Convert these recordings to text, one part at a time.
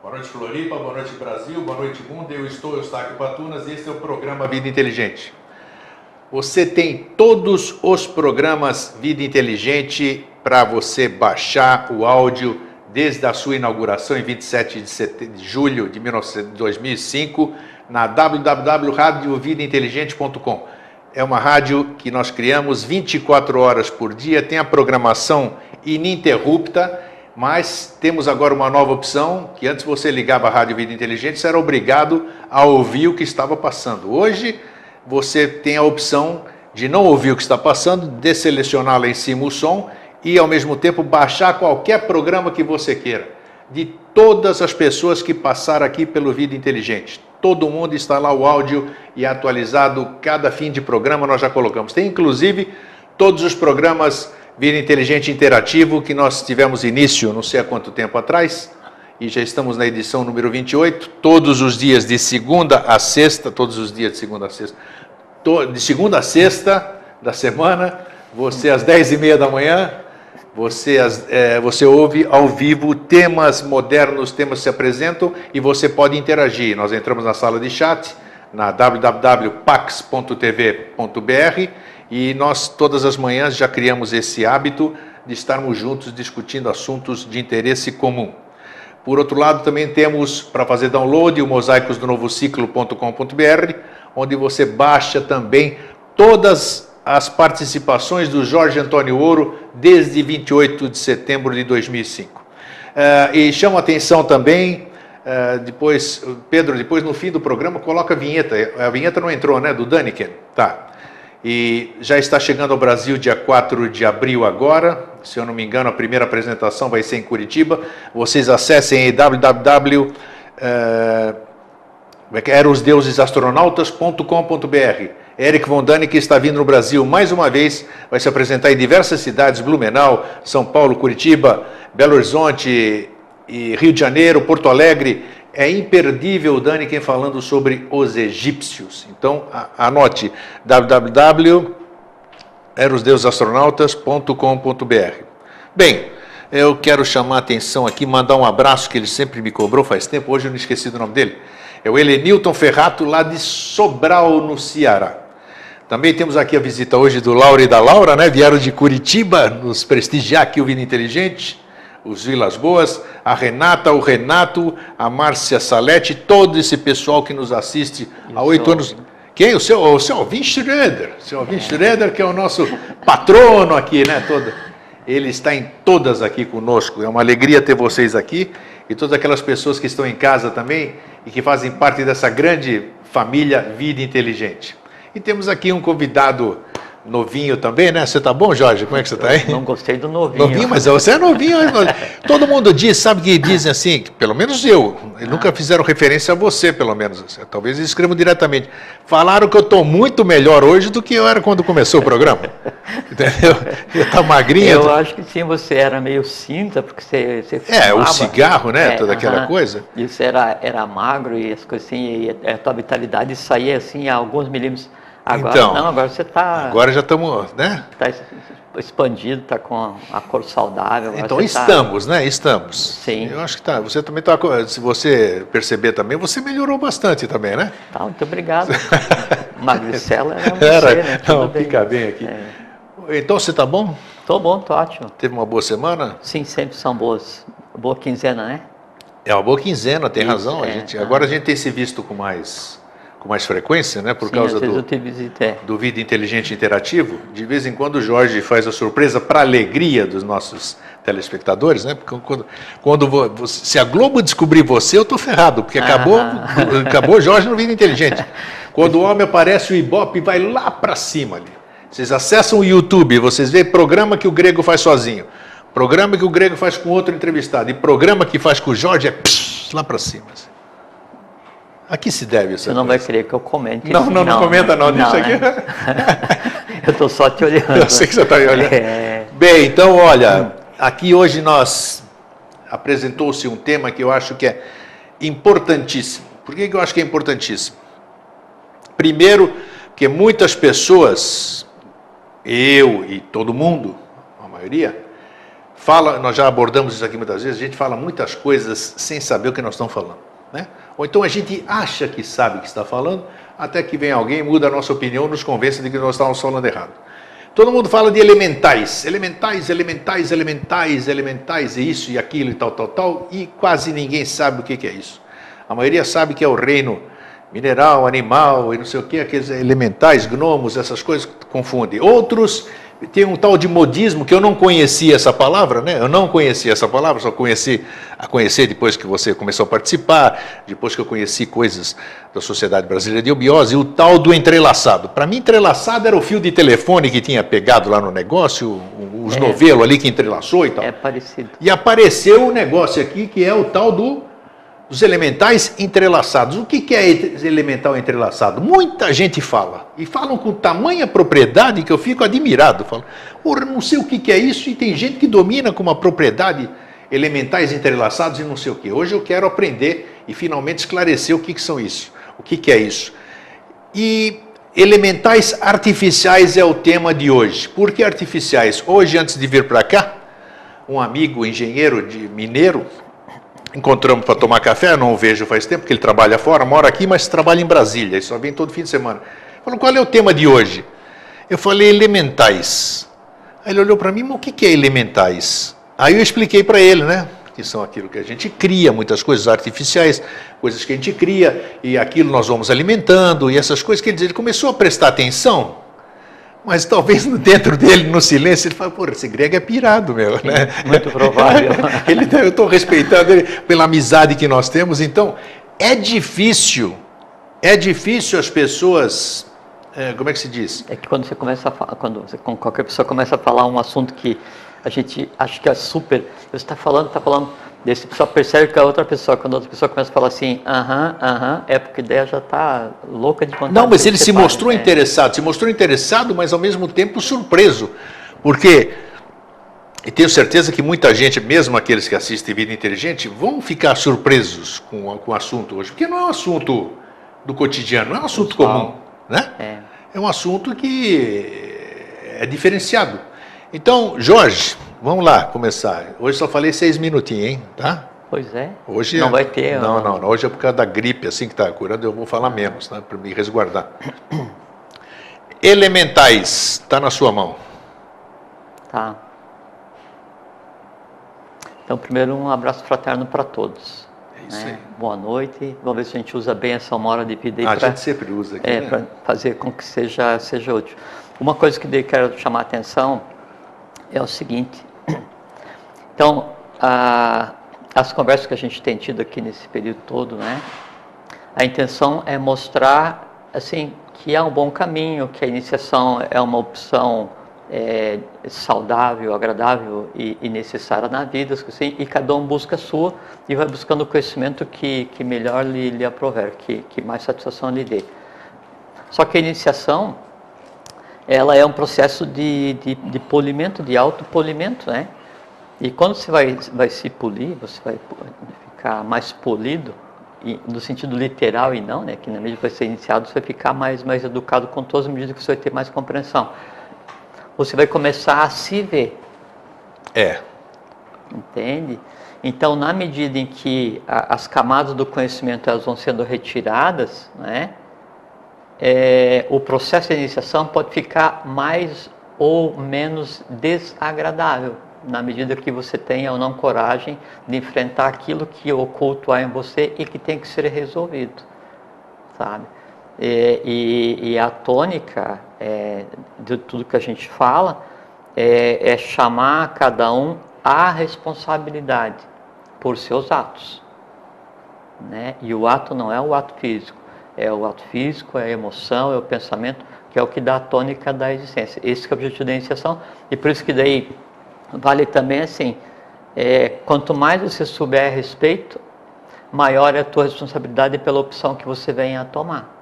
Boa noite, Floripa, boa noite, Brasil, boa noite, mundo. Eu estou Eustáquio Patunas e este é o programa Vida Inteligente. Você tem todos os programas Vida Inteligente para você baixar o áudio desde a sua inauguração em 27 de julho de 2005 na www.radiovidainteligente.com. É uma rádio que nós criamos 24 horas por dia, tem a programação ininterrupta, mas temos agora uma nova opção, que antes você ligava a Rádio Vida Inteligente, você era obrigado a ouvir o que estava passando. Hoje você tem a opção de não ouvir o que está passando, desselecionar lá em cima o som e ao mesmo tempo baixar qualquer programa que você queira, de todas as pessoas que passaram aqui pelo Vida Inteligente. Todo mundo está lá, o áudio e atualizado, cada fim de programa nós já colocamos. Tem inclusive todos os programas Vida Inteligente Interativo que nós tivemos início não sei há quanto tempo atrás e já estamos na edição número 28, todos os dias de segunda a sexta, de segunda a sexta da semana, você às 10h30 da manhã, você ouve ao vivo temas modernos, temas se apresentam e você pode interagir. Nós entramos na sala de chat, na www.pax.tv.br e nós todas as manhãs já criamos esse hábito de estarmos juntos discutindo assuntos de interesse comum. Por outro lado, também temos para fazer download o mosaicosdonovociclo.com.br, onde você baixa também todas as participações do Jorge Antônio Ouro desde 28 de setembro de 2005. E chama a atenção também, Pedro, depois no fim do programa coloca a vinheta. A vinheta não entrou, né? Do Daniken. Tá. E já está chegando ao Brasil dia 4 de abril agora. Se eu não me engano, a primeira apresentação vai ser em Curitiba. Vocês acessem aí www.erosdeusesastronautas.com.br. Eric Von Däniken está vindo no Brasil mais uma vez, vai se apresentar em diversas cidades, Blumenau, São Paulo, Curitiba, Belo Horizonte, e Rio de Janeiro, Porto Alegre. É imperdível o Däniken falando sobre os egípcios. Então, anote www.erosdeusesastronautas.com.br. Bem, eu quero chamar a atenção aqui, mandar um abraço que ele sempre me cobrou faz tempo, hoje eu não esqueci do nome dele. É o Helenilton Ferrato, lá de Sobral, no Ceará. Também temos aqui a visita hoje do Laura e da Laura, né? Vieram de Curitiba nos prestigiar aqui o Vida Inteligente, os Vilas Boas, a Renata, o Renato, a Márcia Salete, todo esse pessoal que nos assiste há 8 anos. Quem? O seu Alvin Schroeder. O seu Alvin Schroeder, que é o nosso patrono aqui, né? Ele está em todas aqui conosco. É uma alegria ter vocês aqui e todas aquelas pessoas que estão em casa também e que fazem parte dessa grande família Vida Inteligente. E temos aqui um convidado novinho também, né? Você tá bom, Jorge? Como é que você tá aí? Não gostei do novinho. Novinho, mas você é novinho. Todo mundo diz, sabe que dizem assim, pelo menos nunca fizeram referência a você, pelo menos. Talvez eles escrevam diretamente. Falaram que eu tô muito melhor hoje do que eu era quando começou o programa. Entendeu? Eu tá magrinho. Eu acho que sim, você era meio cinza, porque você fumava. O cigarro, né? Toda aquela coisa. E você era magro e as coisas assim, e a tua vitalidade saía assim a alguns milímetros. Agora então, não, agora você está... Agora já estamos, né? Está expandido, está com a cor saudável. Então estamos, né? Estamos. Sim. Eu acho que tá. Você também está, se você perceber também, você melhorou bastante também, né? Tá, muito obrigado. Magricela era você, né? Não, fica bem aqui. Então você está bom? Estou bom, estou ótimo. Teve uma boa semana? Sim, sempre são boas. Boa quinzena, né? É uma boa quinzena, tem razão. Agora a gente tem se visto com mais frequência, né? Por causa do Vida Inteligente Interativo. De vez em quando o Jorge faz a surpresa para a alegria dos nossos telespectadores, né? Porque se a Globo descobrir você, eu estou ferrado, porque acabou o Jorge no Vida Inteligente. Quando o homem aparece, o Ibope vai lá para cima ali. Vocês acessam o YouTube, vocês veem programa que o Grego faz sozinho, programa que o Grego faz com outro entrevistado, e programa que faz com o Jorge lá para cima. A que se deve essa Você não vai querer que eu comente. Não comenta não, deixa aqui. Né? Eu estou só te olhando. Eu sei que você está me olhando. Bem, então, olha, aqui hoje apresentou-se um tema que eu acho que é importantíssimo. Por que eu acho que é importantíssimo? Primeiro, porque muitas pessoas, eu e todo mundo, a maioria, fala, nós já abordamos isso aqui muitas vezes, a gente fala muitas coisas sem saber o que nós estamos falando, né? Ou então a gente acha que sabe o que está falando, até que vem alguém, muda a nossa opinião, nos convence de que nós estávamos falando errado. Todo mundo fala de elementais, e isso e aquilo e tal, e quase ninguém sabe o que é isso. A maioria sabe que é o reino mineral, animal e não sei o que, aqueles elementais, gnomos, essas coisas confundem. Outros tem um tal de modismo, que eu não conhecia essa palavra, né? Eu não conhecia essa palavra, só conheci a conhecer depois que você começou a participar, depois que eu conheci coisas da Sociedade Brasileira de Eubiose, e o tal do entrelaçado. Para mim, entrelaçado era o fio de telefone que tinha pegado lá no negócio, os novelos ali que entrelaçou e tal. É parecido. E apareceu um negócio aqui que é o tal dos elementais entrelaçados. O que é elemental entrelaçado? Muita gente fala, e falam com tamanha propriedade que eu fico admirado. Falo, porra, não sei o que é isso, e tem gente que domina com uma propriedade elementais entrelaçados e não sei o que. Hoje eu quero aprender e finalmente esclarecer o que são isso, o que é isso. E elementais artificiais é o tema de hoje. Por que artificiais? Hoje, antes de vir para cá, um amigo engenheiro mineiro, encontramos para tomar café, não o vejo faz tempo, porque ele trabalha fora, mora aqui, mas trabalha em Brasília, e só vem todo fim de semana. Falou, qual é o tema de hoje? Eu falei, elementais. Aí ele olhou para mim, mas o que é elementais? Aí eu expliquei para ele, né, que são aquilo que a gente cria, muitas coisas artificiais, coisas que a gente cria, e aquilo nós vamos alimentando, e essas coisas que ele começou a prestar atenção. Mas talvez dentro dele, no silêncio, ele fala, pô, esse grego é pirado, meu, né? Muito provável. Eu estou respeitando ele pela amizade que nós temos, então é difícil as pessoas, como é que se diz? É que quando você começa a falar, com qualquer pessoa começa a falar um assunto que a gente acha que é super, você está falando, daí você só percebe que a outra pessoa, quando a outra pessoa começa a falar assim, é porque a ideia já está louca de contar. Não, mas ele se mostrou interessado, mas ao mesmo tempo surpreso, porque, e tenho certeza que muita gente, mesmo aqueles que assistem Vida Inteligente, vão ficar surpresos com o assunto hoje, porque não é um assunto do cotidiano, não é um assunto comum, né? É um assunto que é diferenciado. Então, Jorge, vamos lá começar. Hoje só falei 6 minutinhos, hein? Tá? Pois é. Hoje não vai ter. Não. Hoje é por causa da gripe, assim que está curando, eu vou falar menos, né? Para me resguardar. Elementais, está na sua mão. Tá. Então, primeiro, um abraço fraterno para todos. É isso aí. Boa noite. Vamos ver se a gente usa bem essa 1 hora de vida aí. A gente sempre usa aqui, né? Para fazer com que seja útil. Uma coisa que eu quero chamar a atenção é o seguinte. Então, as conversas que a gente tem tido aqui nesse período todo, né? A intenção é mostrar, assim, que é um bom caminho, que a iniciação é uma opção saudável, agradável e necessária na vida, assim, e cada um busca a sua e vai buscando o conhecimento que melhor lhe aprover, que mais satisfação lhe dê. Só que a iniciação, ela é um processo de polimento, de autopolimento, né? E quando você vai se polir, você vai ficar mais polido, no sentido literal e não, né? Que na medida que vai ser iniciado, você vai ficar mais educado com todas as medidas que você vai ter mais compreensão. Você vai começar a se ver. Entende? Então, na medida em que as camadas do conhecimento elas vão sendo retiradas, né? O processo de iniciação pode ficar mais ou menos desagradável, na medida que você tenha ou não coragem de enfrentar aquilo que oculto há em você e que tem que ser resolvido, sabe? E a tônica de tudo que a gente fala é chamar cada um à responsabilidade por seus atos, né? E o ato não é o ato físico, é o ato físico, é a emoção, é o pensamento, que é o que dá a tônica da existência. Esse que é o objetivo da iniciação, e por isso que daí vale também assim, quanto mais você souber a respeito, maior é a tua responsabilidade pela opção que você venha a tomar,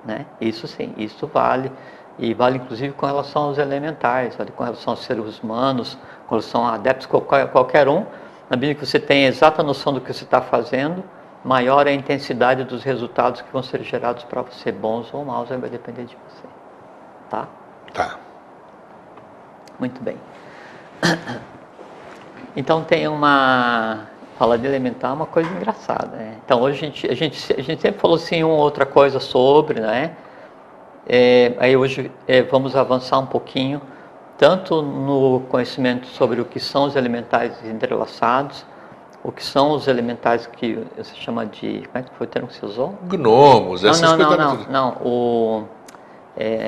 né? Isso sim, isso vale, e vale inclusive com relação aos elementais, vale com relação aos seres humanos, com relação a adeptos, qualquer um, na medida que você tem a exata noção do que você está fazendo, maior é a intensidade dos resultados que vão ser gerados para você, bons ou maus, vai depender de você. Tá? Tá. Muito bem. Então tem uma... Falar de elementar é uma coisa engraçada, né? Então hoje a gente sempre falou assim uma outra coisa sobre, né? Aí hoje vamos avançar um pouquinho, tanto no conhecimento sobre o que são os elementais entrelaçados, o que são os elementais que você chama de... Como é que foi o termo que você usou? Gnomos, essas coisas. Não,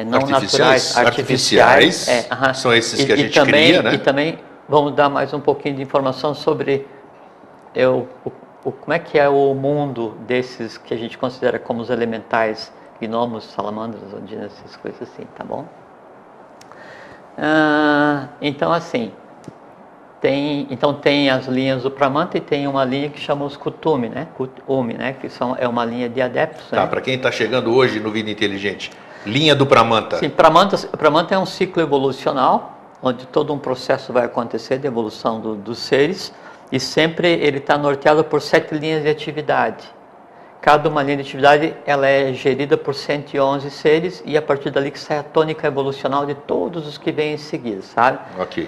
não artificiais, naturais, artificiais. São esses que a gente cria, né? E também vamos dar mais um pouquinho de informação sobre como é que é o mundo desses que a gente considera como os elementais, gnomos, salamandras, ondinas, essas coisas assim, tá bom? Então assim, tem as linhas do Pramanta e tem uma linha que chama os Kutumi, né? Kutumi, né? Que é uma linha de adeptos. Tá, né? para quem está chegando hoje no Vida Inteligente, linha do Pramanta. Sim, Pramanta é um ciclo evolucional, onde todo um processo vai acontecer de evolução dos seres, e sempre ele está norteado por 7 linhas de atividade. Cada uma linha de atividade ela é gerida por 111 seres, e a partir dali que sai a tônica evolucional de todos os que vêm em seguida, sabe? Ok.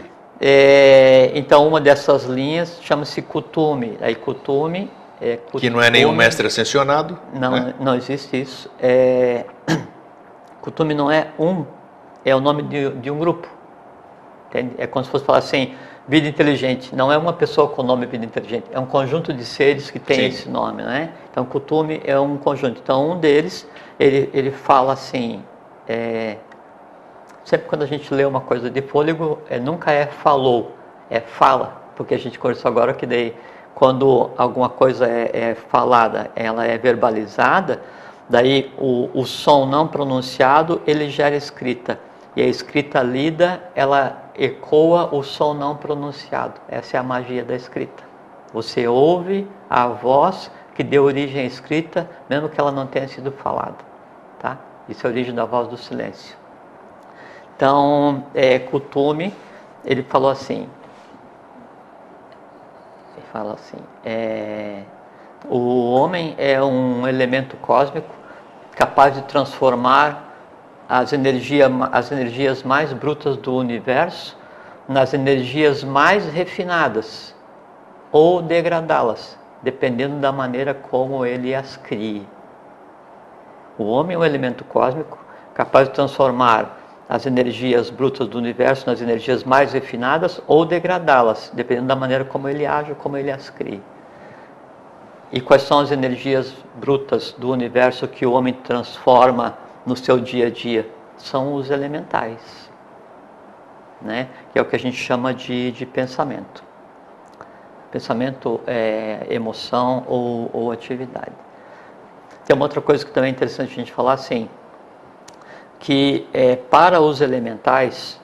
Então uma dessas linhas chama-se Kutumi. Aí Kutumi que não é nenhum mestre ascensionado. Não existe isso. Kutumi não é o nome de um grupo. Entende? É como se fosse falar assim, vida inteligente. Não é uma pessoa com o nome vida inteligente, é um conjunto de seres que tem esse nome, né? Então Kutumi é um conjunto. Então um deles, ele fala assim, sempre quando a gente lê uma coisa de fôlego, nunca falou, é fala, porque a gente conversou agora que daí, quando alguma coisa é falada, ela é verbalizada, daí o som não pronunciado, ele gera escrita, e a escrita lida, ela ecoa o som não pronunciado. Essa é a magia da escrita. Você ouve a voz que deu origem à escrita, mesmo que ela não tenha sido falada, tá? Isso é a origem da voz do silêncio. Então, Kutumi, ele falou assim, o homem é um elemento cósmico capaz de transformar as energias mais brutas do universo nas energias mais refinadas ou degradá-las, dependendo da maneira como ele as crie. O homem é um elemento cósmico capaz de transformar as energias brutas do universo nas energias mais refinadas ou degradá-las, dependendo da maneira como ele age ou como ele as crie. E quais são as energias brutas do universo que o homem transforma no seu dia a dia? São os elementais, né? Que é o que a gente chama de pensamento. Pensamento é emoção ou atividade. Tem uma outra coisa que também é interessante a gente falar, assim, que para os elementais,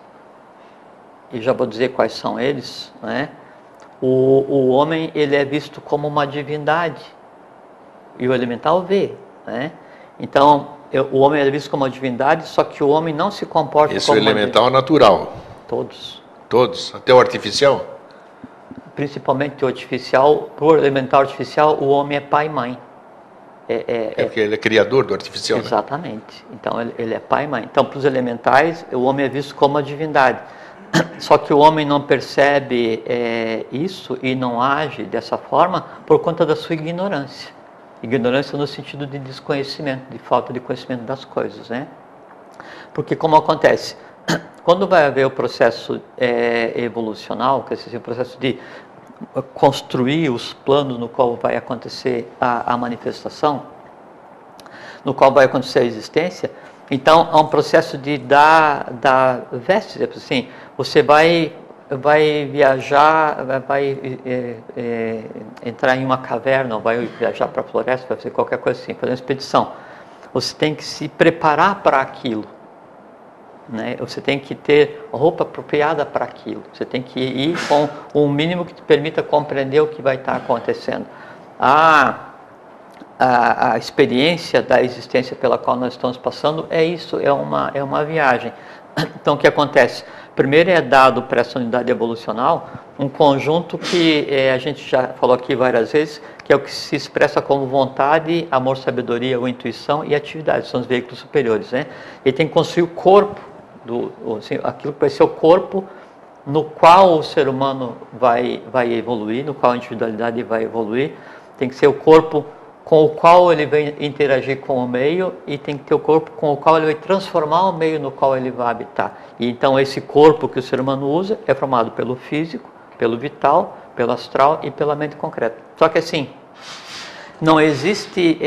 e já vou dizer quais são eles, né? O homem ele é visto como uma divindade, e o elemental vê, né? Então, o homem é visto como uma divindade, só que o homem não se comporta Esse como é o elemental natural. Todos. Todos? Até o artificial? Principalmente o artificial. Por elemental artificial, o homem é pai e mãe. Porque ele é criador do artificial, exatamente. Né? Então, ele é pai e mãe. Então, para os elementais, o homem é visto como uma divindade. Só que o homem não percebe isso e não age dessa forma por conta da sua ignorância. Ignorância no sentido de desconhecimento, de falta de conhecimento das coisas, né? Porque como acontece? Quando vai haver o processo evolucional, que é o processo de construir os planos no qual vai acontecer a manifestação, no qual vai acontecer a existência, então há um processo de dar vestes, assim, você vai viajar, vai entrar em uma caverna, ou vai viajar para a floresta, vai fazer qualquer coisa assim, fazer uma expedição. Você tem que se preparar para aquilo, né? Você tem que ter roupa apropriada para aquilo. Você tem que ir com um mínimo que te permita compreender o que vai estar acontecendo. A experiência da existência pela qual nós estamos passando é isso, é uma viagem. Então, o que acontece? Primeiro é dado para essa unidade evolucional um conjunto que a gente já falou aqui várias vezes, que é o que se expressa como vontade, amor, sabedoria ou intuição e atividade, são os veículos superiores, né? Ele tem que construir o corpo, aquilo que vai ser o corpo no qual o ser humano vai evoluir, no qual a individualidade vai evoluir. Tem que ser o corpo com o qual ele vai interagir com o meio, e tem que ter o corpo com o qual ele vai transformar o meio no qual ele vai habitar. E então esse corpo que o ser humano usa é formado pelo físico, pelo vital, pelo astral e pela mente concreta. Só que assim, não existe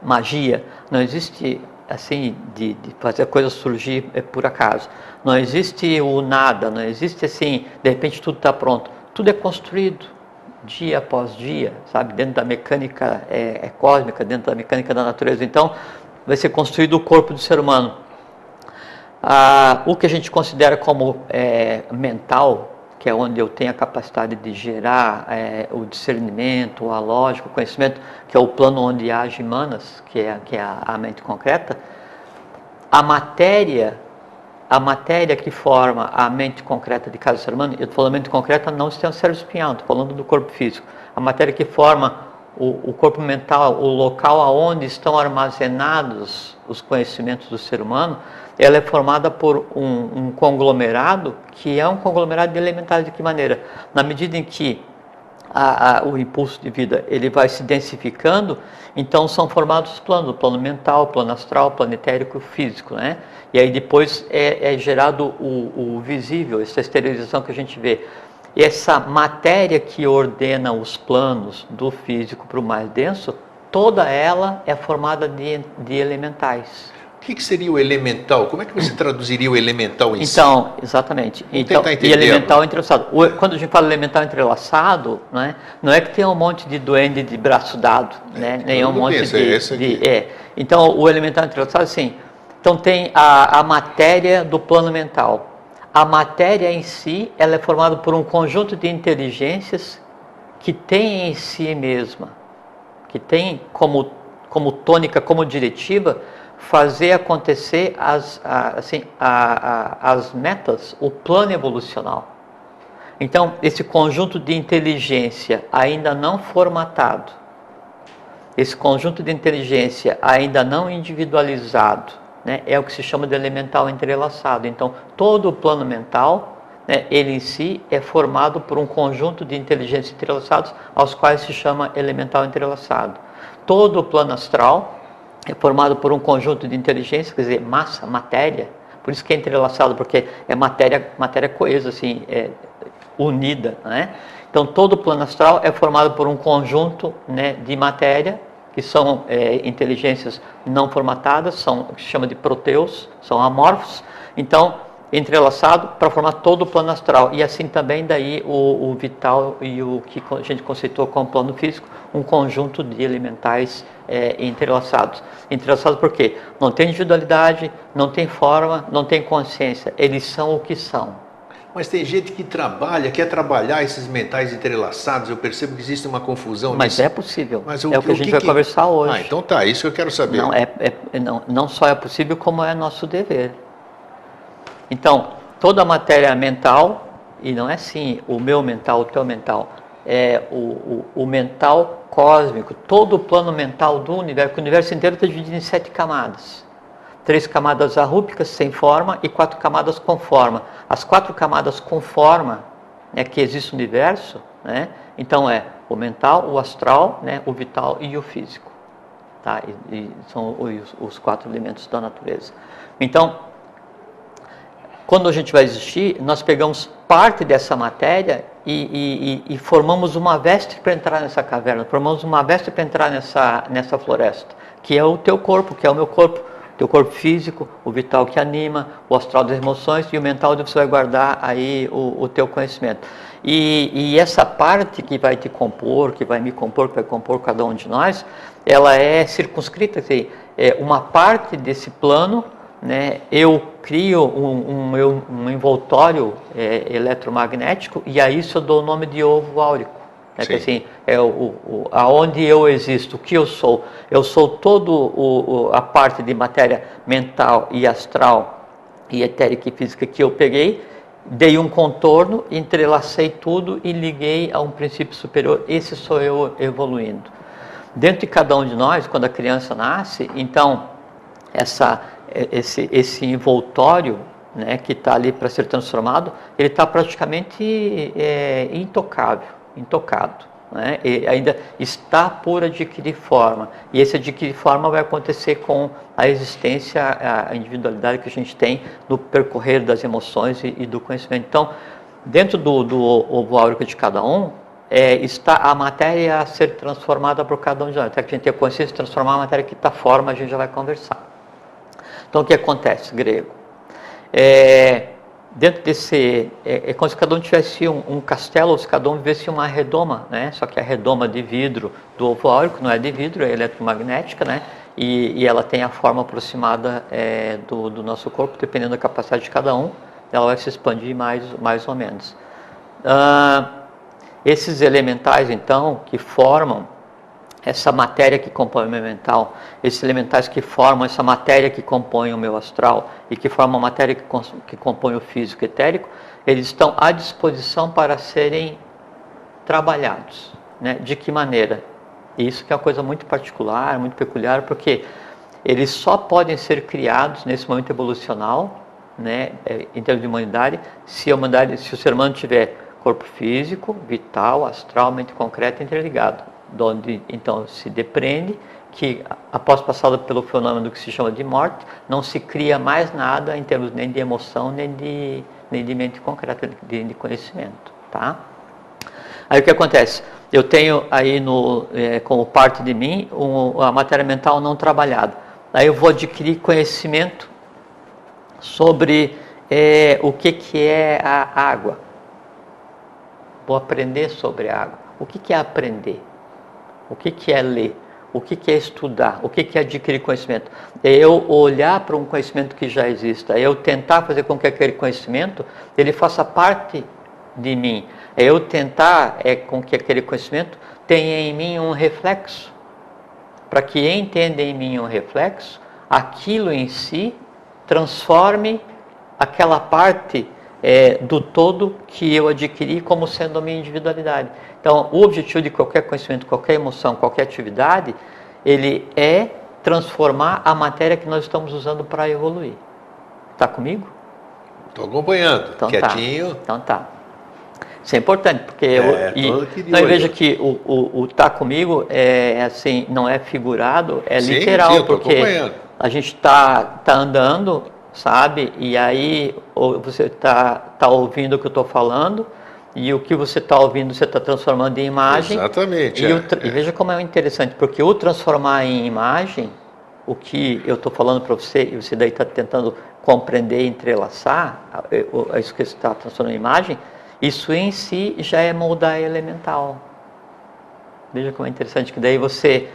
magia, não existe assim de fazer a coisa surgir por acaso. Não existe o nada, não existe assim, de repente tudo está pronto. Tudo é construído dia após dia, sabe? Dentro da mecânica cósmica, dentro da mecânica da natureza. Então, vai ser construído o corpo do ser humano. O que a gente considera como mental, que é onde eu tenho a capacidade de gerar o discernimento, a lógica, o conhecimento, que é o plano onde age Manas, que é a mente concreta. A matéria que forma a mente concreta de cada ser humano, eu estou falando mente concreta não sistema cérebro espinhal, estou falando do corpo físico. A matéria que forma o corpo mental, o local aonde estão armazenados os conhecimentos do ser humano, ela é formada por um conglomerado, que é um conglomerado de elementares. De que maneira? Na medida em que o impulso de vida ele vai se densificando, então são formados os planos, o plano mental, o plano astral, o plano etérico e o físico, né? E aí depois é gerado o visível, essa exteriorização que a gente vê. E essa matéria que ordena os planos do físico para o mais denso, toda ela é formada de elementais. O que seria o elemental? Como é que você traduziria o elemental em si? Então, exatamente. Então, e elemental entrelaçado. Quando a gente fala elemental entrelaçado, não é que tem um monte de duende de braço dado, né? Nem um monte Então, o elemental entrelaçado, sim. Então, tem a matéria do plano mental. A matéria em si, ela é formada por um conjunto de inteligências que tem em si mesma, que tem como tônica, como diretiva, fazer acontecer as metas, o plano evolucional. Então, esse conjunto de inteligência ainda não formatado, esse conjunto de inteligência ainda não individualizado, né, é o que se chama de elemental entrelaçado. Então, todo o plano mental, né, ele em si é formado por um conjunto de inteligências entrelaçados, aos quais se chama elemental entrelaçado. Todo o plano astral é formado por um conjunto de inteligências, quer dizer, massa, matéria. Por isso que é entrelaçado, porque é matéria coesa, assim, unida, né? Então, todo o plano astral é formado por um conjunto, né, de matéria, que são inteligências não formatadas, são o que se chama de proteus, são amorfos. Então, entrelaçado para formar todo o plano astral. E assim também daí o vital e o que a gente conceitou como plano físico, um conjunto de elementais entrelaçados. Entrelaçados por quê? Não tem individualidade, não tem forma, não tem consciência. Eles são o que são. Mas tem gente que quer trabalhar esses mentais entrelaçados. Eu percebo que existe uma confusão. Mas é possível. Mas é o que a gente vai conversar hoje. Então tá, isso que eu quero saber. Não só é possível, como é nosso dever. Então, toda a matéria mental, e não é assim, o meu mental, o teu mental, é o mental cósmico, todo o plano mental do universo, porque o universo inteiro está dividido em 7 camadas. 3 camadas arrúpicas sem forma e 4 camadas com forma. As 4 camadas com forma, né, que existe no universo, né, então é o mental, o astral, né, o vital e o físico. Tá? E são os 4 elementos da natureza. Então, quando a gente vai existir, nós pegamos parte dessa matéria e formamos uma veste para entrar nessa caverna, formamos uma veste para entrar nessa floresta, que é o teu corpo, que é o meu corpo. Teu corpo físico, o vital que anima, o astral das emoções e o mental onde você vai guardar aí o teu conhecimento. E essa parte que vai te compor, que vai me compor, que vai compor cada um de nós, ela é circunscrita, quer dizer, uma parte desse plano, né, eu crio um envoltório eletromagnético e a isso eu dou o nome de ovo áurico. É que assim, aonde eu existo, o que eu sou todo a parte de matéria mental e astral e etérica e física que eu peguei, dei um contorno, entrelacei tudo e liguei a um princípio superior. Esse sou eu evoluindo. Dentro de cada um de nós, quando a criança nasce, então esse envoltório, né, que está ali para ser transformado, ele está praticamente intocado. Né? E ainda está por adquirir forma. E esse adquirir forma vai acontecer com a existência, a individualidade que a gente tem no percorrer das emoções e do conhecimento. Então, dentro do ovo áurico de cada um, está a matéria a ser transformada por cada um de nós. Até que a gente tenha consciência de transformar a matéria que está forma, a gente já vai conversar. Então, o que acontece, grego? Dentro desse, como se cada um tivesse um castelo, ou se cada um vivesse uma redoma, né? Só que a redoma de vidro do ovo áurico não é de vidro, é eletromagnética, né? E ela tem a forma aproximada do nosso corpo, dependendo da capacidade de cada um, ela vai se expandir mais ou menos. Esses elementais, então, que formam essa matéria que compõe o meu mental, esses elementais que formam essa matéria que compõe o meu astral e que formam a matéria que compõe o físico etérico, eles estão à disposição para serem trabalhados. Né? De que maneira? Isso que é uma coisa muito particular, muito peculiar, porque eles só podem ser criados nesse momento evolucional, né, em termos de humanidade, se o ser humano tiver corpo físico, vital, astral, mente concreta interligado. Onde então se depreende que, após passado pelo fenômeno que se chama de morte, não se cria mais nada em termos nem de emoção, nem de mente concreta, de conhecimento. Tá? Aí o que acontece? Eu tenho aí como parte de mim a matéria mental não trabalhada. Aí eu vou adquirir conhecimento sobre o que é a água. Vou aprender sobre a água. O que é aprender? O que é ler? O que é estudar? O que é adquirir conhecimento? É eu olhar para um conhecimento que já exista, é eu tentar fazer com que aquele conhecimento ele faça parte de mim, é eu tentar com que aquele conhecimento tenha em mim um reflexo, para que entenda em mim um reflexo, aquilo em si transforme aquela parte do todo que eu adquiri como sendo a minha individualidade. Então, o objetivo de qualquer conhecimento, qualquer emoção, qualquer atividade, ele é transformar a matéria que nós estamos usando para evoluir. Está comigo? Estou acompanhando, então, quietinho. Tá. Então tá. Isso é importante, porque veja que o tá comigo assim, não é figurado, é literal, sim, porque a gente tá andando, sabe? E aí você tá ouvindo o que eu estou falando, e o que você está ouvindo você está transformando em imagem. Exatamente. E veja como é interessante, porque o transformar em imagem, o que eu estou falando para você, e você daí está tentando compreender, entrelaçar, isso que você está transformando em imagem, isso em si já é moldar elemental. Veja como é interessante, que daí você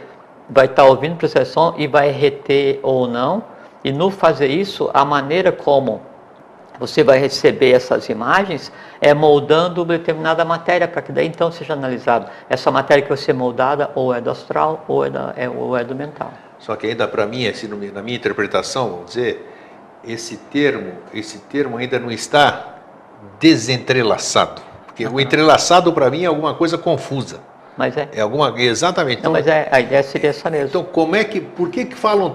vai estar ouvindo para esse som e vai reter ou não, e no fazer isso, a maneira como você vai receber essas imagens é moldando determinada matéria, para que daí então seja analisado. Essa matéria que vai ser moldada ou é do astral ou é do mental. Só que ainda para mim, assim, na minha interpretação, vamos dizer, esse termo ainda não está desentrelaçado. Porque o entrelaçado para mim é alguma coisa confusa. Mas exatamente. Então, mas a ideia seria essa mesmo. Então, por que falam...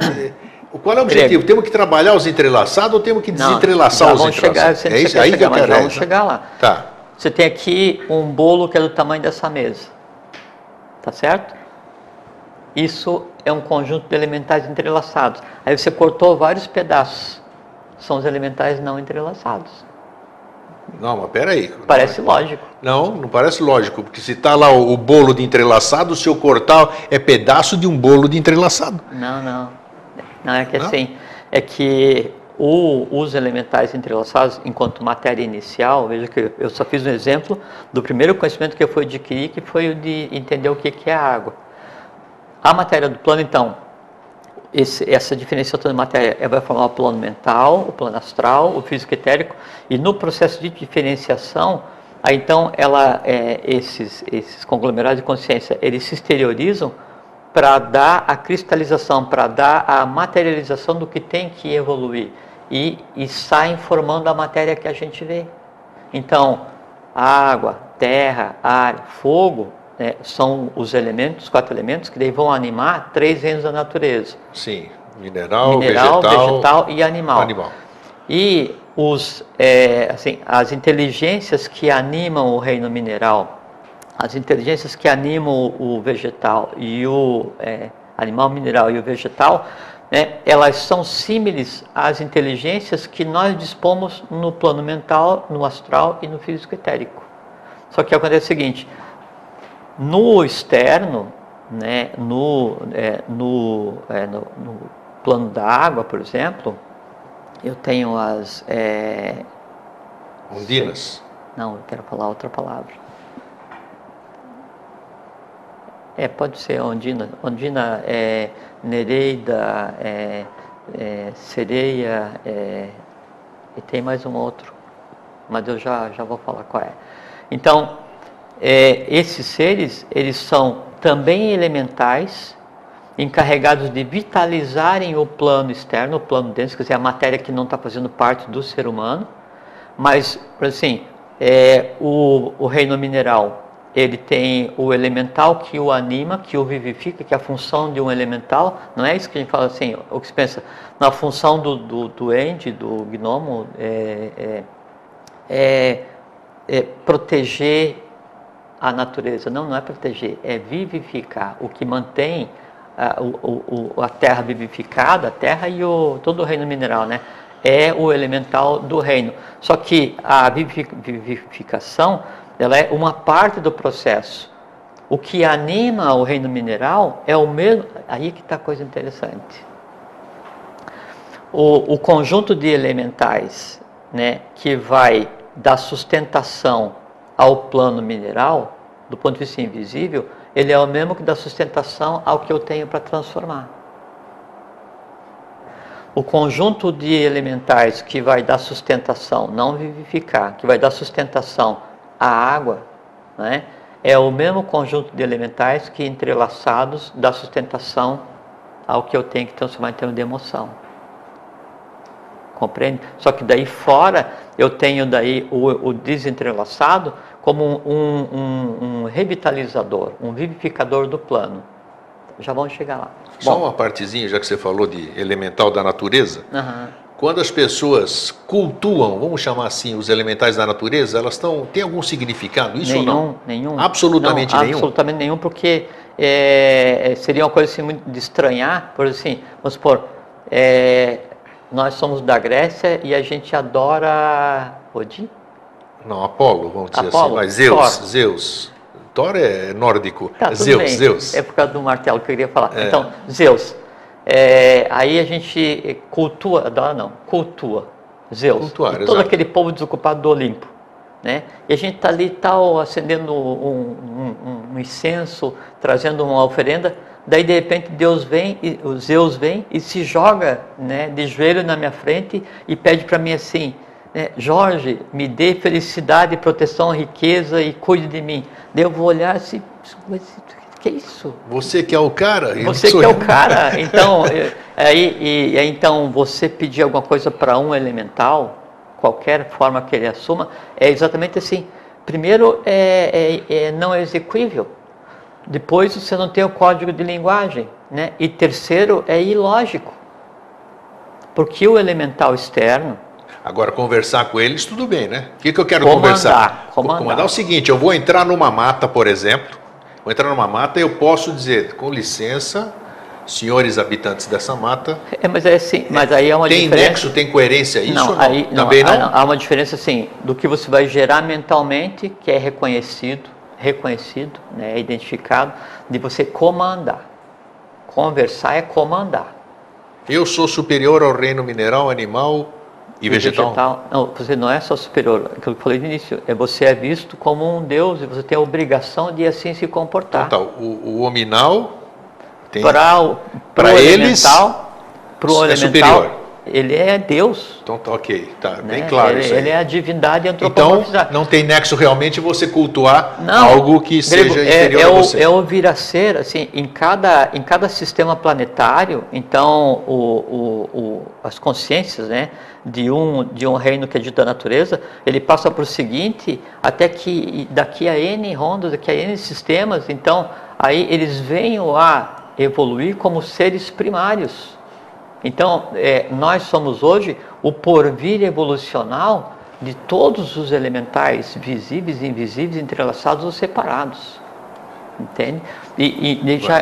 Qual é o objetivo? Temos que trabalhar os entrelaçados ou temos que desentrelaçar os entrelaçados? É isso aí que eu quero. Vamos chegar lá. Tá. Você tem aqui um bolo que é do tamanho dessa mesa. Tá certo? Isso é um conjunto de elementais entrelaçados. Aí você cortou vários pedaços. São os elementais não entrelaçados. Não, mas peraí. Parece lógico. Não parece lógico, porque se está lá o bolo de entrelaçado, se eu cortar, é pedaço de um bolo de entrelaçado. Não, é que assim, é que os elementais entrelaçados, enquanto matéria inicial, veja que eu só fiz um exemplo do primeiro conhecimento que eu fui adquirir, que foi o de entender o que é a água. A matéria do plano, então, essa diferenciação de matéria vai formar o plano mental, o plano astral, o físico etérico, e no processo de diferenciação, aí então esses conglomerados de consciência, eles se exteriorizam para dar a cristalização, para dar a materialização do que tem que evoluir, e saem formando a matéria que a gente vê. Então, água, terra, ar, fogo, são os 4 elementos que daí vão animar 3 reinos da natureza. Sim, mineral, vegetal e animal. E as inteligências que animam o reino mineral, as inteligências que animam o vegetal e o animal mineral e o vegetal, né, elas são símiles às inteligências que nós dispomos no plano mental, no astral e no físico etérico. Só que acontece o seguinte, no externo, né, no plano da água, por exemplo, eu tenho as... ondinas? Não, eu quero falar outra palavra. Pode ser ondina. Ondina, nereida, sereia, e tem mais um outro, mas eu já vou falar qual é. Então, esses seres, eles são também elementais, encarregados de vitalizarem o plano externo, o plano denso, quer dizer, a matéria que não está fazendo parte do ser humano, mas, assim, o reino mineral, ele tem o elemental que o anima, que o vivifica, que é a função de um elemental, não é isso que a gente fala assim, o que se pensa, na função do duende, do gnomo, proteger a natureza. Não é proteger, é vivificar. O que mantém a terra vivificada, a terra e todo o reino mineral, né? É o elemental do reino. Só que a vivificação, ela é uma parte do processo. O que anima o reino mineral é o mesmo... Aí que está a coisa interessante. O conjunto de elementais, né, que vai dar sustentação ao plano mineral, do ponto de vista invisível, ele é o mesmo que dá sustentação ao que eu tenho para transformar. O conjunto de elementais que vai dar sustentação, não vivificar, que vai dar sustentação à água, né, é o mesmo conjunto de elementais que, entrelaçados, dá sustentação ao que eu tenho que transformar em termos de emoção. Compreende? Só que daí fora, eu tenho daí o desentrelaçado como um revitalizador, um vivificador do plano. Já vamos chegar lá. Só uma partezinha, já que você falou de elemental da natureza. Quando as pessoas cultuam, vamos chamar assim, os elementais da natureza, elas têm algum significado? Isso ou não? Nenhum. Absolutamente não, nenhum? Absolutamente nenhum, porque seria uma coisa assim, muito de estranhar. Por assim, vamos supor, nós somos da Grécia e a gente adora Odin? Não, Apolo, vamos dizer Apolo, assim, mas Thor. Zeus. Thor é nórdico. Tá, Zeus. É por causa do martelo que eu queria falar. Então, Zeus. Aí a gente cultua Zeus. Cultuar, e todo aquele povo desocupado do Olimpo. Né? E a gente está ali acendendo um incenso, trazendo uma oferenda. Daí de repente o Zeus vem e se joga, né, de joelho na minha frente e pede para mim assim, né, Jorge, me dê felicidade, proteção, riqueza e cuide de mim. Daí eu vou olhar assim, que é isso? Você que é o cara? Você que é o cara. Então, então você pedir alguma coisa para um elemental, qualquer forma que ele assuma, é exatamente assim. Primeiro, não execuível. Depois, você não tem o código de linguagem, né? E terceiro, é ilógico. Porque o elemental externo... Agora, conversar com eles, tudo bem, né? O que eu quero conversar? Comandar é o seguinte, eu vou entrar numa mata, por exemplo, e eu posso dizer, com licença, senhores habitantes dessa mata... mas é assim, mas aí é uma diferença... Tem nexo, tem coerência isso não, ou não? Também não? Há uma diferença, assim, do que você vai gerar mentalmente, que é reconhecido, né, identificado, de você comandar. Conversar é comandar. Eu sou superior ao reino mineral, animal e vegetal? Não, você não é só superior. Aquilo que eu falei no início, você é visto como um Deus e você tem a obrigação de assim se comportar. Então, o hominal tem... Para eles, para o elemental, superior. Ele é Deus. Então tá ok, tá né? bem claro isso aí. Ele é a divindade antropomorfizada. Então não tem nexo realmente você cultuar algo que seja inferior a você. É ouvir a ser, assim, em cada sistema planetário, então as consciências, né, de um reino que é dito da natureza, ele passa para o seguinte, até que daqui a N rondas, daqui a N sistemas, então aí eles venham a evoluir como seres primários. Então, nós somos hoje o porvir evolucional de todos os elementais visíveis e invisíveis, entrelaçados ou separados. Entende?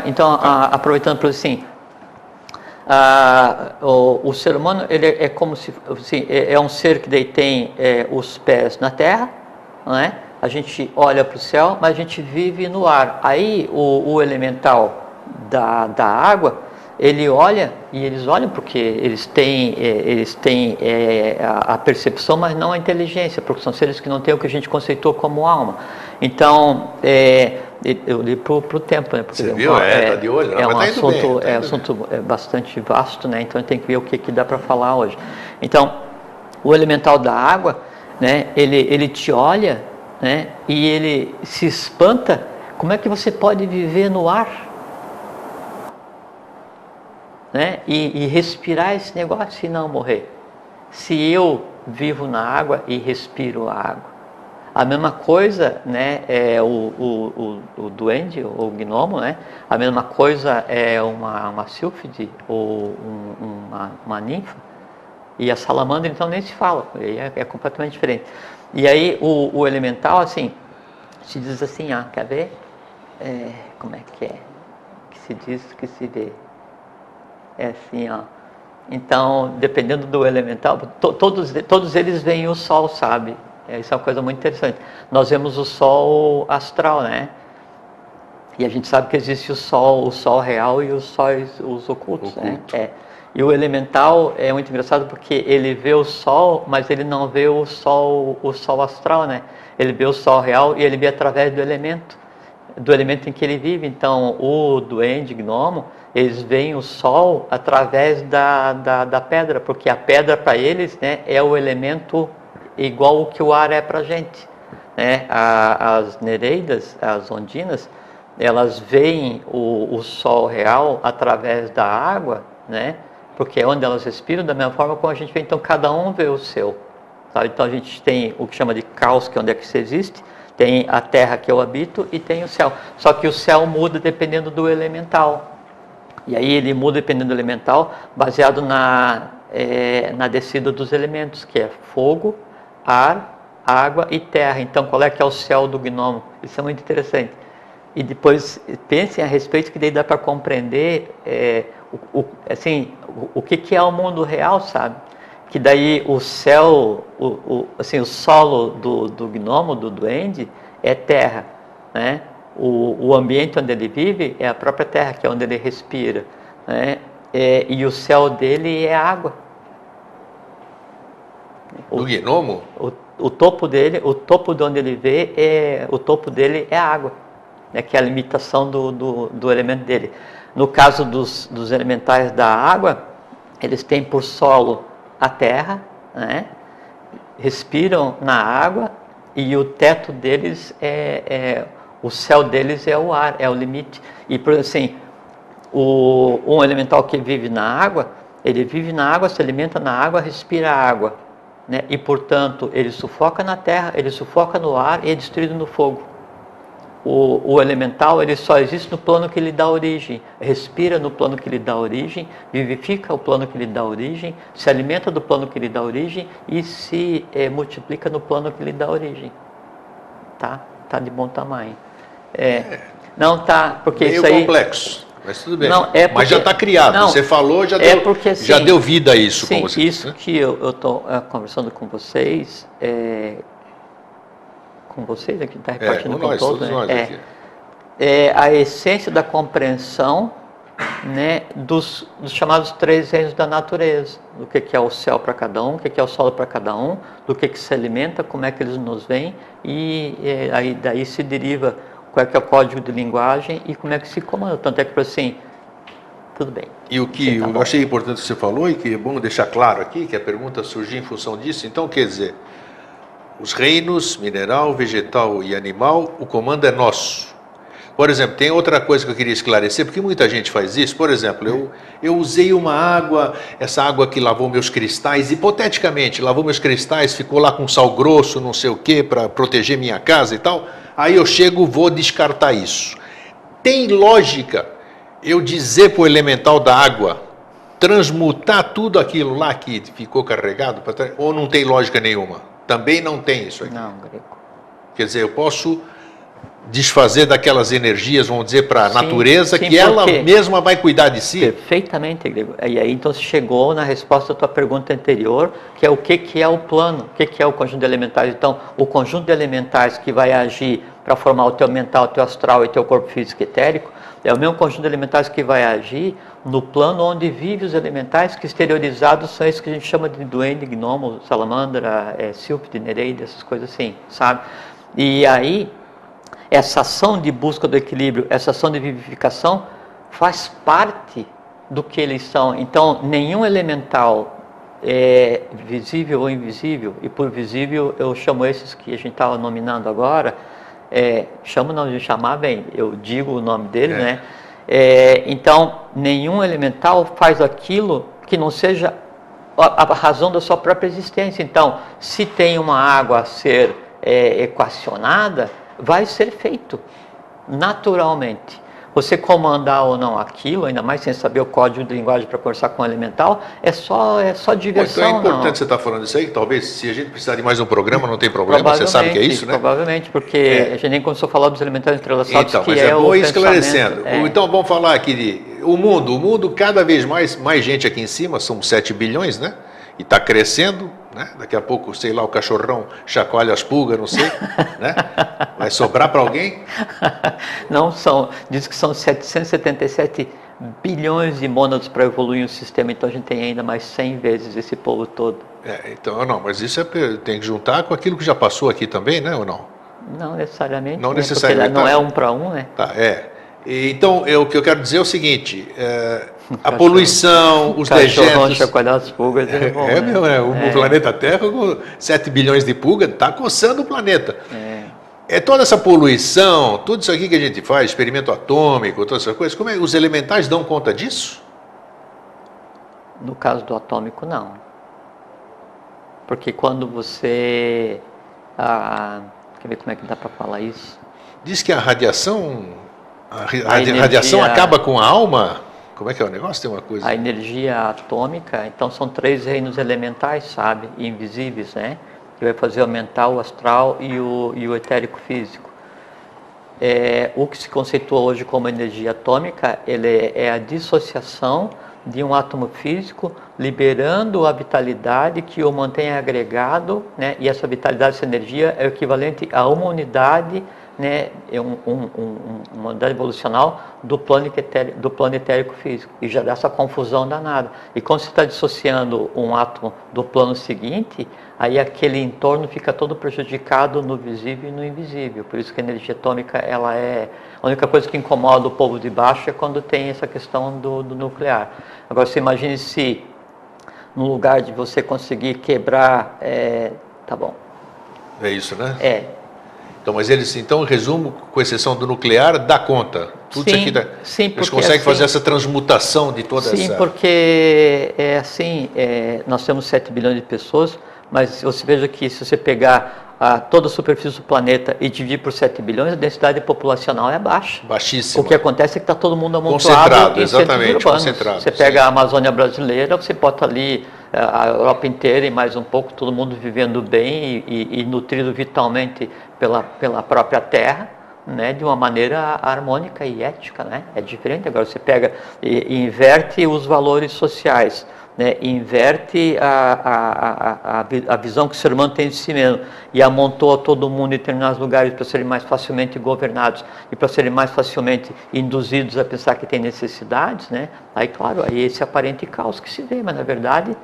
Então, aproveitando para assim, o ser humano ele é como se assim, é um ser que daí tem os pés na terra, não é? A gente olha para o céu, mas a gente vive no ar. Aí o elemental da água, ele olha, e eles olham porque eles têm a percepção, mas não a inteligência, porque são seres que não têm o que a gente conceitou como alma. Então, eu li para o tempo, né? Porque você viu? Tá de olho. É um assunto, assunto bastante vasto, né? Então tem que ver o que dá para falar hoje. Então, o elemental da água, né? Ele te olha, né? E ele se espanta. Como é que você pode viver no ar? Né? E respirar esse negócio e não morrer. Se eu vivo na água e respiro a água. A mesma coisa, né, é o duende, o gnomo, né? A mesma coisa é uma sílfide ou uma ninfa. E a salamandra, então, nem se fala, é completamente diferente. E aí o elemental, assim, se diz assim, quer ver? Como é? Que se diz, que se vê. É assim, Então, dependendo do elemental, todos eles veem o sol, sabe? Isso é uma coisa muito interessante. Nós vemos o sol astral, né? E a gente sabe que existe o sol real e os sóis, os ocultos, né? E o elemental é muito engraçado porque ele vê o sol, mas ele não vê o sol astral, né? Ele vê o sol real e ele vê através do elemento em que ele vive. Então, o duende, gnomo, eles veem o sol através da pedra, porque a pedra para eles, né, é o elemento igual o que o ar é para a gente, né? As nereidas, as ondinas, elas veem o sol real através da água, né? Porque é onde elas respiram, da mesma forma como a gente vê. Então cada um vê o seu, sabe? Então a gente tem o que chama de caos, que é onde é que isso existe, tem a terra que eu habito e tem o céu. Só que o céu muda dependendo do elemental. E aí ele muda dependendo do elemental, baseado na descida dos elementos, que é fogo, ar, água e terra. Então, qual é que é o céu do gnomo? Isso é muito interessante. E depois pensem a respeito, que daí dá para compreender o que é o mundo real, sabe? Que daí o céu, o solo do gnomo, do duende, é terra, né? O ambiente onde ele vive é a própria terra, que é onde ele respira, né? E o céu dele é água. Do gnomo? O topo dele, o topo de onde ele vê, o topo dele é a água, né? Que é a limitação do elemento dele. No caso dos elementais da água, eles têm por solo a terra, né? Respiram na água, e o teto deles o céu deles é o ar, é o limite. E por assim, um elemental que vive na água, ele vive na água, se alimenta na água, respira a água, né? E portanto ele sufoca na terra, ele sufoca no ar e é destruído no fogo. O elemental, ele só existe no plano que lhe dá origem, respira no plano que lhe dá origem, vivifica o plano que lhe dá origem, se alimenta do plano que lhe dá origem e se multiplica no plano que lhe dá origem. Tá de bom tamanho. Não tá, porque meio isso aí... complexo, mas tudo bem. Não, mas já está criado, você falou, já deu vida a isso. Sim, como você isso disse, né? que eu estou conversando com vocês, com vocês aqui, está repartindo com todos, né? A essência da compreensão, né, dos chamados 3 reinos da natureza, do que é o céu para cada um, o que é o solo para cada um, do que se alimenta, como é que eles nos veem, e aí daí se deriva qual é que é o código de linguagem e como é que se comanda. Tanto é que, assim, tudo bem. E o que eu achei importante que você falou, e que é bom deixar claro aqui, que a pergunta surgiu em função disso, então quer dizer, os reinos, mineral, vegetal e animal, o comando é nosso. Por exemplo, tem outra coisa que eu queria esclarecer, porque muita gente faz isso. Por exemplo, eu usei uma água, essa água que lavou meus cristais, hipoteticamente, lavou meus cristais, ficou lá com sal grosso, não sei o quê, para proteger minha casa e tal. Aí eu chego, vou descartar isso. Tem lógica eu dizer para o elemental da água, transmutar tudo aquilo lá que ficou carregado, ou não tem lógica nenhuma? Também não tem isso aqui. Não, Grego. Quer dizer, eu posso desfazer daquelas energias, vamos dizer, para a natureza, sim, que ela mesma vai cuidar de si? Perfeitamente, Grego. E aí então você chegou na resposta da tua pergunta anterior, que é o que é o plano, o que é o conjunto de elementais. Então, o conjunto de elementais que vai agir para formar o teu mental, o teu astral e o teu corpo físico e etérico, é o mesmo conjunto de elementais que vai agir no plano onde vivem os elementais, que exteriorizados são esses que a gente chama de duende, gnomo, salamandra, sílfide, nereide, essas coisas assim, sabe? E aí, essa ação de busca do equilíbrio, essa ação de vivificação, faz parte do que eles são. Então, nenhum elemental é visível ou invisível, e por visível eu chamo esses que a gente estava nominando agora, chamo não de chamar bem, eu digo o nome dele, né? Então, nenhum elemental faz aquilo que não seja a razão da sua própria existência. Então, se tem uma água a ser equacionada, vai ser feito naturalmente. Você comandar ou não aquilo, ainda mais sem saber o código de linguagem para conversar com o elemental, é só diversão. Então é importante você estar falando isso aí, que talvez se a gente precisar de mais um programa, não tem problema, você sabe que é isso, né? Provavelmente, porque a gente nem começou a falar dos elementais entrelaçados, então, que mas é bom o esclarecendo. pensamento. Então vamos falar aqui de o mundo cada vez mais gente aqui em cima, são 7 bilhões, né? E está crescendo, né? Daqui a pouco, sei lá, o cachorrão chacoalha as pulgas, não sei, né? Vai sobrar para alguém? Não diz que são 777 bilhões de mônados para evoluir o sistema, então a gente tem ainda mais 100 vezes esse povo todo. Então, não, mas isso tem que juntar com aquilo que já passou aqui também, né, ou não? Não necessariamente. Não necessariamente. Porque não é um para um, né? Tá, Então, o que eu quero dizer é o seguinte, a poluição, os dejetos... chacoalhar as pulgas é bom, né? Meu, o planeta Terra, com 7 bilhões de pulgas, está coçando o planeta. Toda essa poluição, tudo isso aqui que a gente faz, experimento atômico, todas essas coisas, os elementais dão conta disso? No caso do atômico, não. Porque quando você... quer ver como é que dá para falar isso? Diz que a radiação... A radiação acaba com a alma? Como é que é o negócio? Tem uma coisa... A energia atômica, então são 3 reinos elementais, sabe? Invisíveis, né? Que vai fazer aumentar o astral e o etérico físico. O que se conceitua hoje como energia atômica, ele é a dissociação de um átomo físico, liberando a vitalidade que o mantém agregado, né? E essa vitalidade, essa energia é o equivalente a uma unidade, né, uma unidade evolucional do plano etérico físico, e já dá essa confusão danada. E quando você está dissociando um átomo do plano seguinte, aí aquele entorno fica todo prejudicado no visível e no invisível. Por isso que a energia atômica, ela é a única coisa que incomoda o povo de baixo, é quando tem essa questão do nuclear. Agora você imagine se no lugar de você conseguir quebrar, tá bom. É isso, né? Então, mas eles, então, resumo, com exceção do nuclear, dá conta. Tudo sim, isso aqui sim, eles conseguem fazer essa transmutação de toda essa... Sim, porque nós temos 7 bilhões de pessoas, mas você veja que se você pegar toda a superfície do planeta e dividir por 7 bilhões, a densidade populacional é baixa. Baixíssima. O que acontece é que está todo mundo amontoado concentrado, em exatamente, centros urbanos. Concentrado, você pega a Amazônia brasileira, você bota ali a Europa inteira e mais um pouco, todo mundo vivendo bem e nutrido vitalmente pela própria terra, né, de uma maneira harmônica e ética, né? É diferente. Agora você pega e inverte os valores sociais, né, inverte a visão que o ser humano tem de si mesmo e amontoa todo mundo em determinados lugares para serem mais facilmente governados e para serem mais facilmente induzidos a pensar que tem necessidades, né? Aí, claro, aí esse aparente caos que se vê, mas na verdade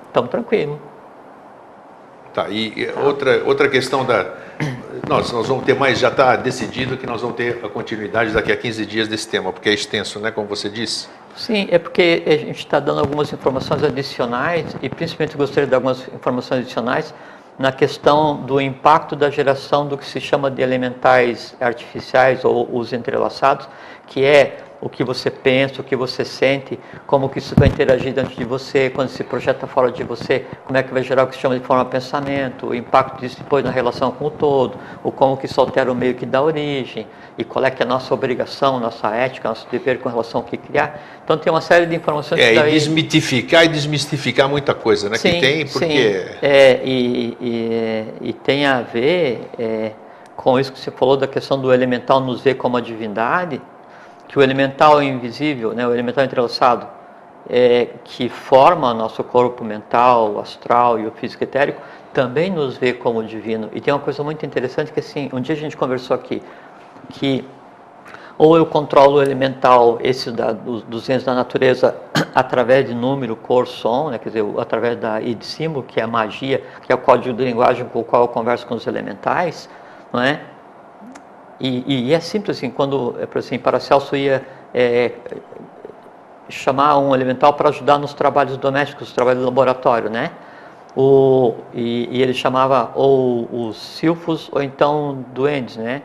estamos tranquilos. Tá, outra questão nós vamos ter mais, já está decidido que nós vamos ter a continuidade daqui a 15 dias desse tema, porque é extenso, né, como você disse. Sim, é porque a gente está dando algumas informações adicionais e principalmente gostaria de dar algumas informações adicionais na questão do impacto da geração do que se chama de elementais artificiais ou os entrelaçados, que é o que você pensa, o que você sente, como que isso vai interagir dentro de você, quando se projeta fora de você, como é que vai gerar o que se chama de forma de pensamento, o impacto disso depois na relação com o todo, o como que isso altera o meio que dá origem, e qual é que é a nossa obrigação, nossa ética, nosso dever com relação ao que criar. Então tem uma série de informações que daí... E desmitificar e desmistificar muita coisa, né? Sim, que tem, porque... E tem a ver com isso que você falou da questão do elemental nos ver como a divindade, que o elemental invisível, né, o elemental entrelaçado, que forma nosso corpo mental, o astral e o físico etérico, também nos vê como divino. E tem uma coisa muito interessante que, assim, um dia a gente conversou aqui, que ou eu controlo o elemental, esse dos entes da natureza, através de número, cor, som, né, quer dizer, através e de símbolo, que é a magia, que é o código de linguagem com o qual eu converso com os elementais, não é? E é simples assim, quando, por assim, Paracelso ia chamar um elemental para ajudar nos trabalhos domésticos, nos trabalhos de laboratório, né? E ele chamava ou os silfos ou então duendes, né?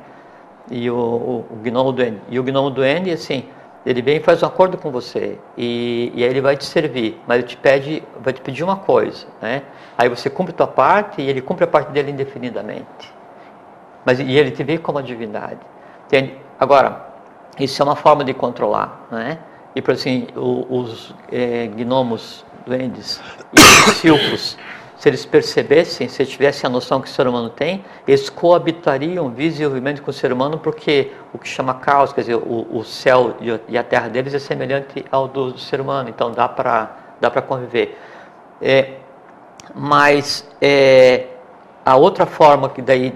E o gnomo duende. E o gnomo duende, assim, ele vem e faz um acordo com você. E aí ele vai te servir, mas ele vai te pedir uma coisa, né? Aí você cumpre a tua parte e ele cumpre a parte dele indefinidamente. E ele te vê como a divindade. Entende? Agora, isso é uma forma de controlar, né? E por assim, os gnomos, duendes e os silfos, se eles percebessem, se eles tivessem a noção que o ser humano tem, eles coabitariam visivelmente com o ser humano, porque o que chama caos, quer dizer, o céu e a terra deles é semelhante ao do ser humano, então dá para conviver. Mas a outra forma que daí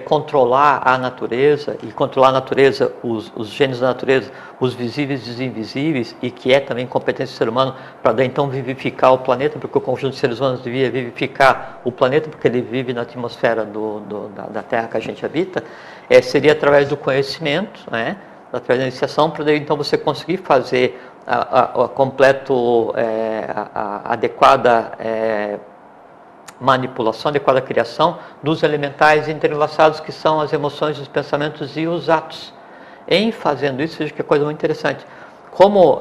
controlar a natureza, e controlar a natureza, os gênios da natureza, os visíveis e os invisíveis, e que é também competência do ser humano, para daí então vivificar o planeta, porque o conjunto de seres humanos devia vivificar o planeta, porque ele vive na atmosfera da Terra que a gente habita, seria através do conhecimento, né? Através da iniciação, para daí então você conseguir fazer a completo, a adequada manipulação, adequada criação dos elementais entrelaçados, que são as emoções, os pensamentos e os atos. Em fazendo isso, veja que é coisa muito interessante. Como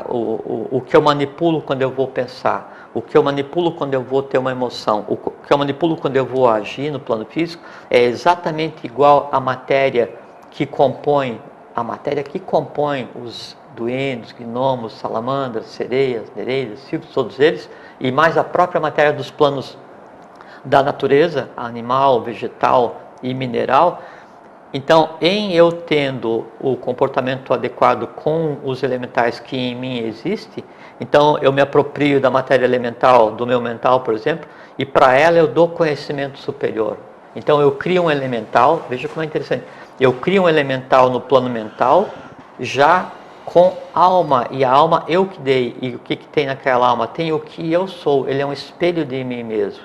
o que eu manipulo quando eu vou pensar, o que eu manipulo quando eu vou ter uma emoção, o que eu manipulo quando eu vou agir no plano físico, é exatamente igual à matéria que compõe os duendes, gnomos, salamandras, sereias, nereidas, silfos, todos eles, e mais a própria matéria dos planos da natureza, animal, vegetal e mineral. Então, em eu tendo o comportamento adequado com os elementais que em mim existem, então eu me aproprio da matéria elemental, do meu mental, por exemplo, e para ela eu dou conhecimento superior. Então eu crio um elemental, veja como é interessante, eu crio um elemental no plano mental, já com alma, e a alma eu que dei. E o que tem naquela alma? Tem o que eu sou, ele é um espelho de mim mesmo.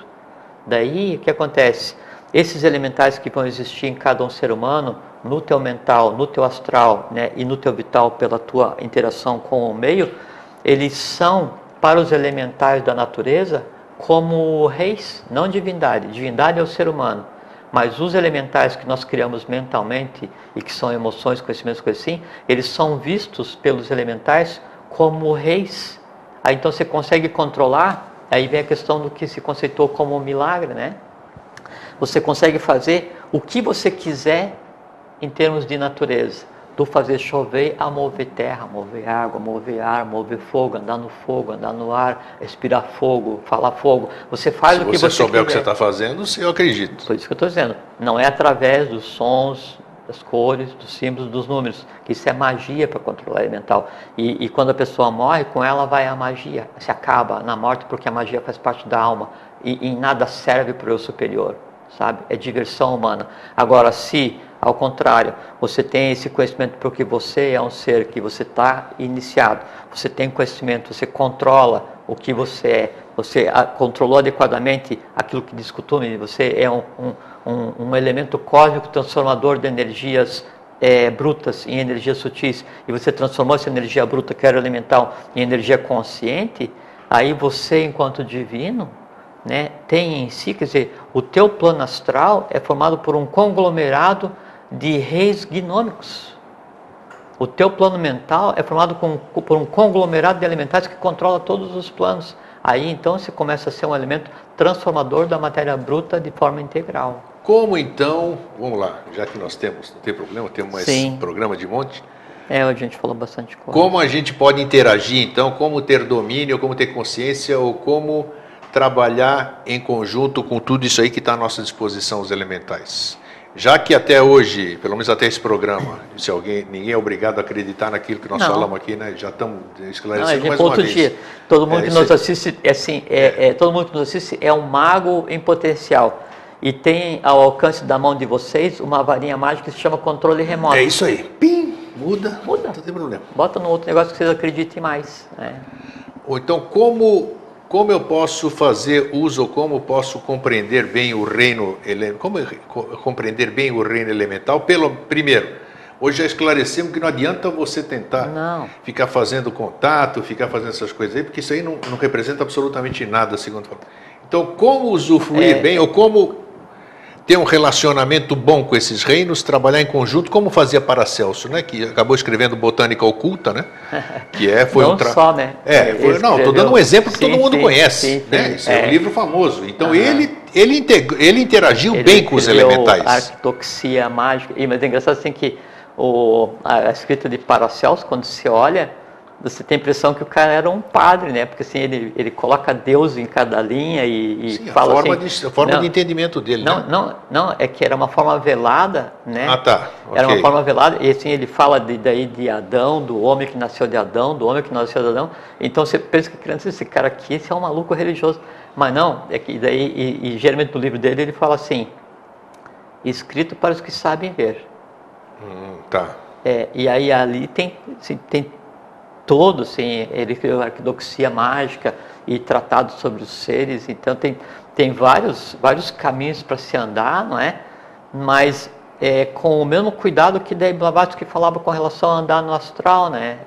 Daí o que acontece? Esses elementais que vão existir em cada um ser humano, no teu mental, no teu astral, né, e no teu vital pela tua interação com o meio, eles são para os elementais da natureza como reis, não divindade. Divindade é o ser humano. Mas os elementais que nós criamos mentalmente, e que são emoções, conhecimentos, coisas assim, eles são vistos pelos elementais como reis. Aí então você consegue controlar, aí vem a questão do que se conceitou como milagre, né? Você consegue fazer o que você quiser em termos de natureza. Do fazer chover a mover terra, mover água, mover ar, mover fogo, andar no ar, respirar fogo, falar fogo. Você faz o que você quiser. Se você souber o que você está fazendo, eu acredito. Por isso que eu estou dizendo. Não é através dos sons, das cores, dos símbolos, dos números. Que isso é magia para controlar elemental. E quando a pessoa morre, com ela vai a magia. Se acaba na morte, porque a magia faz parte da alma. E em nada serve para o eu superior, sabe? É diversão humana. Agora, se ao contrário, você tem esse conhecimento porque você é um ser que você está iniciado, você tem conhecimento, você controla o que você é, você controlou adequadamente aquilo que diz costume, você é um elemento cósmico transformador de energias brutas em energias sutis, e você transformou essa energia bruta, que era elemental, em energia consciente, aí você, enquanto divino, né, tem em si, quer dizer, o teu plano astral é formado por um conglomerado de reis gnômicos. O teu plano mental é formado por um conglomerado de elementais que controla todos os planos. Aí então você começa a ser um elemento transformador da matéria bruta de forma integral. Como então, vamos lá, já que nós temos, não tem problema, temos mais programa de monte. A gente falou bastante coisa. Como a gente pode interagir então, como ter domínio, como ter consciência, ou como trabalhar em conjunto com tudo isso aí que está à nossa disposição, os elementais. Já que até hoje, pelo menos até esse programa, se ninguém é obrigado a acreditar naquilo que nós falamos aqui, né? Já estamos esclarecendo mais uma vez. Dia, todo mundo que nos assiste, todo mundo que nos assiste é um mago em potencial. E tem ao alcance da mão de vocês uma varinha mágica que se chama controle remoto. É isso aí. Pim! Muda. Não tem problema. Bota no outro negócio que vocês acreditem mais. Ou então, como eu posso fazer uso, ou como eu posso compreender bem o reino elemental? Primeiro, hoje já esclarecemos que não adianta você tentar ficar fazendo contato, ficar fazendo essas coisas aí, porque isso aí não representa absolutamente nada, segundo falou. Então, como usufruir bem, ou como ter um relacionamento bom com esses reinos, trabalhar em conjunto, como fazia Paracelso, né? Que acabou escrevendo Botânica Oculta, né? Que foi não só, né? Estou dando um exemplo que todo mundo conhece, né? Esse é um livro famoso. Então ele interagiu bem com os elementais. A arquitoxia mágica. Mas é engraçado assim que a escrita de Paracelso, quando se olha, você tem a impressão que o cara era um padre, né? Porque assim, ele coloca Deus em cada linha e fala a forma de entendimento dele, Não, é que era uma forma velada, né? Okay. Era uma forma velada, e assim, ele fala de Adão, do homem que nasceu de Adão, do homem que nasceu de Adão. Então você pensa que esse cara aqui, esse é um maluco religioso. Mas não, é que daí, e geralmente no livro dele ele fala assim, escrito para os que sabem ver. E aí ali tem todo, assim, ele criou a arquidoxia mágica e tratados sobre os seres, então tem vários caminhos para se andar, não é? Mas com o mesmo cuidado que daí Blavatsky falava com relação a andar no astral, né?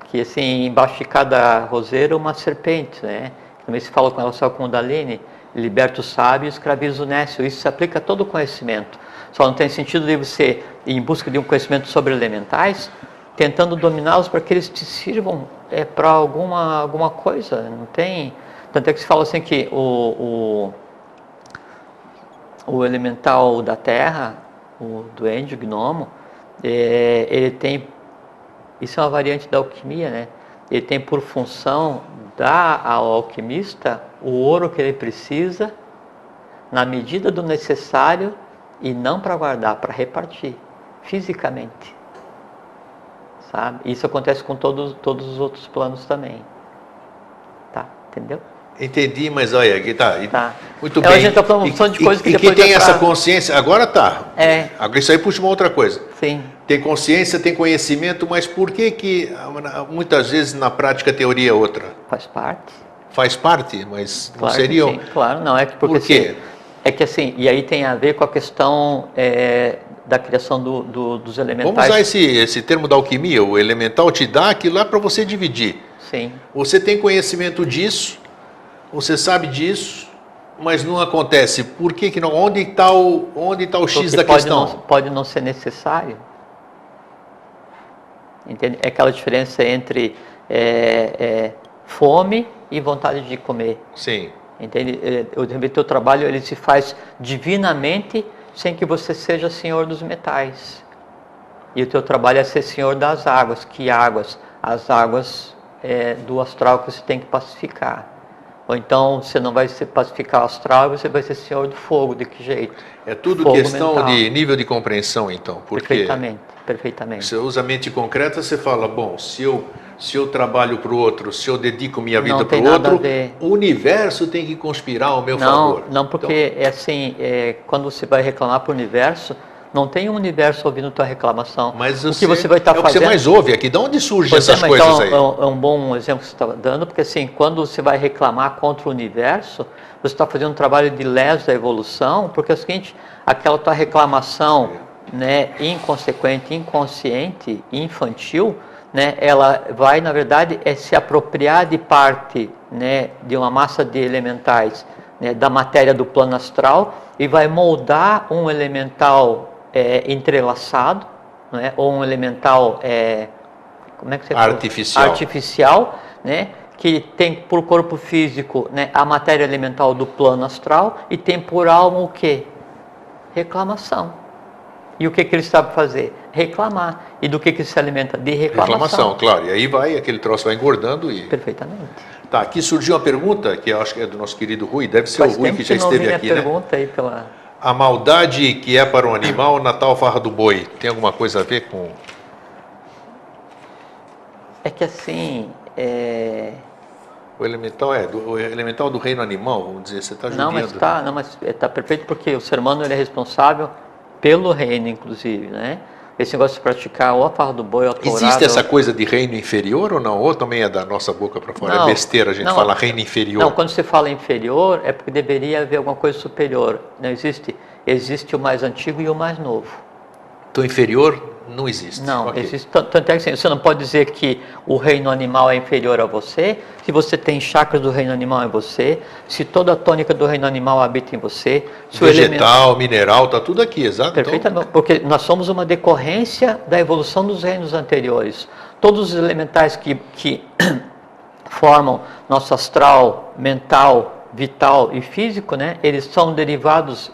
Que assim, embaixo de cada roseiro uma serpente, né? Também se fala com relação ao Kundalini, liberta o sábio e escraviza o nécio. Isso se aplica a todo o conhecimento. Só não tem sentido de você ir em busca de um conhecimento sobre elementais, tentando dominá-los para que eles te sirvam para alguma coisa. Não tem. Tanto é que se fala assim que o elemental da terra, o duende, o gnomo, ele tem, isso é uma variante da alquimia, né? Ele tem por função dar ao alquimista o ouro que ele precisa na medida do necessário e não para guardar, para repartir fisicamente. Sabe? Isso acontece com todos os outros planos também. Tá? Entendeu? Entendi, mas olha, aqui tá. Muito bem. A gente está falando de coisas que depois tem essa consciência, agora tá. Agora isso aí puxa uma outra coisa. Sim. Tem consciência, tem conhecimento, mas por que muitas vezes na prática a teoria é outra? Faz parte. Faz parte, mas claro, não seria... Sim, claro, não. É que porque, por quê? Assim, é que assim, e aí tem a ver com a questão da criação dos elementais. Vamos usar esse termo da alquimia, o elemental te dá aquilo lá para você dividir. Sim. Você tem conhecimento disso, você sabe disso, mas não acontece. Por que não? Onde está o X da questão? Pode não ser necessário. Entende? É aquela diferença entre fome e vontade de comer. Sim. Entende? O teu trabalho ele se faz divinamente sem que você seja senhor dos metais. E o teu trabalho é ser senhor das águas. Que águas? As águas do astral que você tem que pacificar. Ou então você não vai pacificar o astral, você vai ser senhor do fogo. De que jeito? É tudo fogo questão mental. De nível de compreensão, então. Porque perfeitamente. Você usa a mente concreta, você fala, bom, se eu trabalho para o outro, se eu dedico minha vida para o outro, o universo tem que conspirar ao meu favor. Não, porque então, quando você vai reclamar para o universo, não tem um universo ouvindo tua reclamação. Mas o que você vai estar fazendo... o que você mais ouve aqui. De onde surgem essas coisas então, aí? É um bom exemplo que você está dando, porque assim, quando você vai reclamar contra o universo, você está fazendo um trabalho de lesa evolução, porque é o seguinte, aquela tua reclamação inconsequente, inconsciente, infantil, ela vai, na verdade, se apropriar de parte de uma massa de elementais da matéria do plano astral e vai moldar um elemental entrelaçado, não é? Ou um elemental, como é que você fala? Artificial. Artificial, né? Que tem por corpo físico, né, a matéria elemental do plano astral e tem por alma o quê? Reclamação. E o que ele sabe fazer? Reclamar. E do que ele se alimenta? De reclamação. Reclamação, claro. E aí vai, aquele troço vai engordando e... Perfeitamente. Tá, aqui surgiu uma pergunta, que eu acho que é do nosso querido Rui, deve ser o Rui que já esteve aqui, né? Pergunta aí pela... A maldade que é para o animal na tal farra do boi, tem alguma coisa a ver com... É que assim... O elemental do reino animal, vamos dizer, você está Não, judiando. mas está perfeito, porque o ser humano ele é responsável pelo reino, inclusive, né? Esse negócio de praticar ou a farra do boi ou a tourada... Existe essa coisa de reino inferior ou não? Ou também é da nossa boca para fora? Não, é besteira a gente não, falar reino inferior? Não, quando você fala inferior, é porque deveria haver alguma coisa superior. Não existe. Existe o mais antigo e o mais novo. Então inferior não existe? Não, Okay. existe. Tanto é que assim, você não pode dizer que o reino animal é inferior a você, se você tem chakras do reino animal em você, se toda a tônica do reino animal habita em você, se vegetal, mineral, está tudo aqui, exato? Perfeitamente, então... porque nós somos uma decorrência da evolução dos reinos anteriores. Todos os elementais que formam nosso astral, mental, vital e físico, né, eles são derivados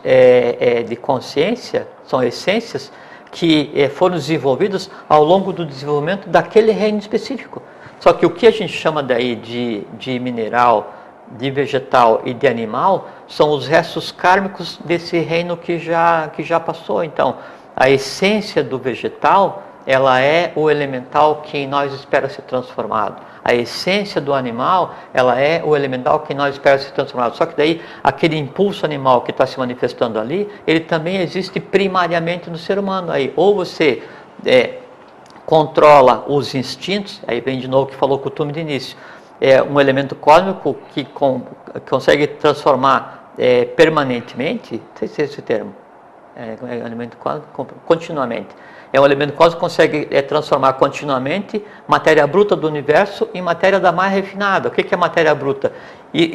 de consciência, são essências que foram desenvolvidas ao longo do desenvolvimento daquele reino específico. Só que o que a gente chama daí de mineral, de vegetal e de animal são os restos kármicos desse reino que já passou. Então, a essência do vegetal, ela é o elemental que em nós espera ser transformado. A essência do animal, ela é o elemental que em nós espera ser transformado. Só que daí, aquele impulso animal que está se manifestando ali, ele também existe primariamente no ser humano. Aí, ou você controla os instintos, aí vem de novo o que falou o Kuthumi de início, é um elemento cósmico que consegue transformar permanentemente, não sei se é esse termo, elemento cósmico continuamente. É um elemento cósmico que consegue transformar continuamente matéria bruta do universo em matéria da mais refinada. O que é matéria bruta? E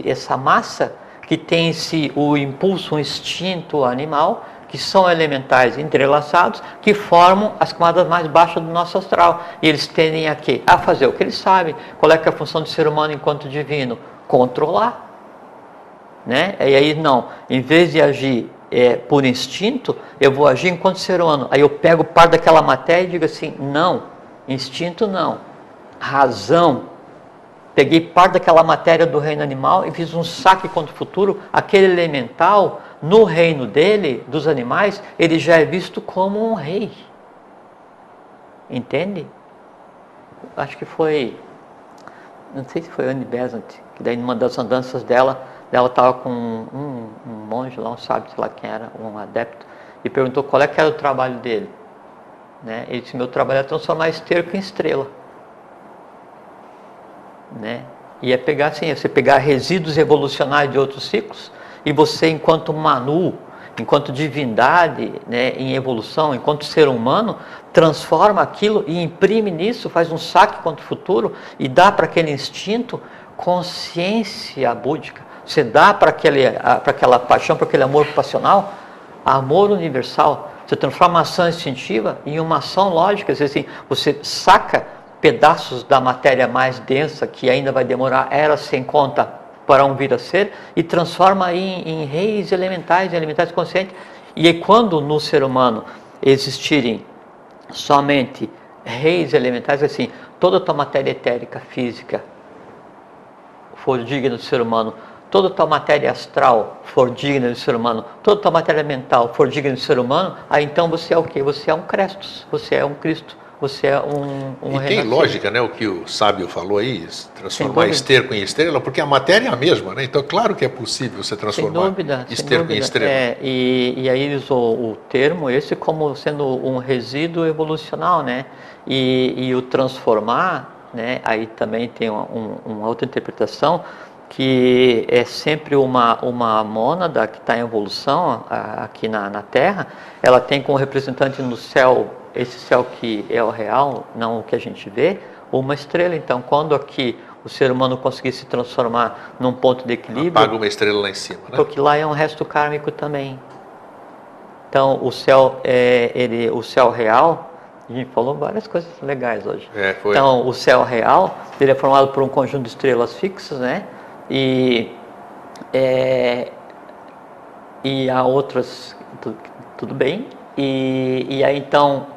essa massa que tem em si o impulso, o instinto animal, que são elementais entrelaçados, que formam as camadas mais baixas do nosso astral. E eles tendem a quê? A fazer o que eles sabem. Qual é que é a função do ser humano enquanto divino? Controlar. Né? E aí não, em vez de agir por instinto, eu vou agir enquanto ser humano. Aí eu pego parte daquela matéria e digo assim, não, instinto não, razão. Peguei parte daquela matéria do reino animal e fiz um saque contra o futuro. Aquele elemental, no reino dele, dos animais, ele já é visto como um rei. Entende? Acho que foi, não sei se foi Anne Besant, que daí numa das andanças dela estava com um monge lá, um sábio, sei lá quem era, um adepto, e perguntou qual é que era o trabalho dele. Né? Ele disse, meu trabalho é transformar esterco em estrela. Né? E é pegar assim, você pegar resíduos evolucionários de outros ciclos, e você, enquanto Manu, enquanto divindade, né, em evolução, enquanto ser humano, transforma aquilo e imprime nisso, faz um saque contra o futuro, e dá para aquele instinto consciência búdica. Você dá para aquela paixão, para aquele amor passional, amor universal. Você transforma a ação instintiva em uma ação lógica. Assim, você saca pedaços da matéria mais densa, que ainda vai demorar eras sem conta para um vir a ser, e transforma em reis elementais, em elementais conscientes. E aí, quando no ser humano existirem somente reis elementais, assim, toda a tua matéria etérica, física, for digna do ser humano, toda a tua matéria astral for digna do ser humano, toda a tua matéria mental for digna do ser humano, aí então você é o quê? Você é um Crestos, você é um Cristo, você é um E tem lógica, né, o que o sábio falou aí, transformar esterco em estrela, porque a matéria é a mesma, né? Então claro que é possível você transformar esterco em estrela. E aí ele usou o termo esse como sendo um resíduo evolucional, né? E o transformar, né, aí também tem uma outra interpretação, que é sempre uma mônada que está em evolução aqui na Terra, ela tem como representante no céu, esse céu que é o real, não o que a gente vê, uma estrela. Então, quando aqui o ser humano conseguir se transformar num ponto de equilíbrio... Apaga uma estrela lá em cima, né? Porque lá é um resto kármico também. Então, o céu real, a gente falou várias coisas legais hoje. Foi. Então, o céu real, ele é formado por um conjunto de estrelas fixas, né? E há outras, tudo bem. E aí, então,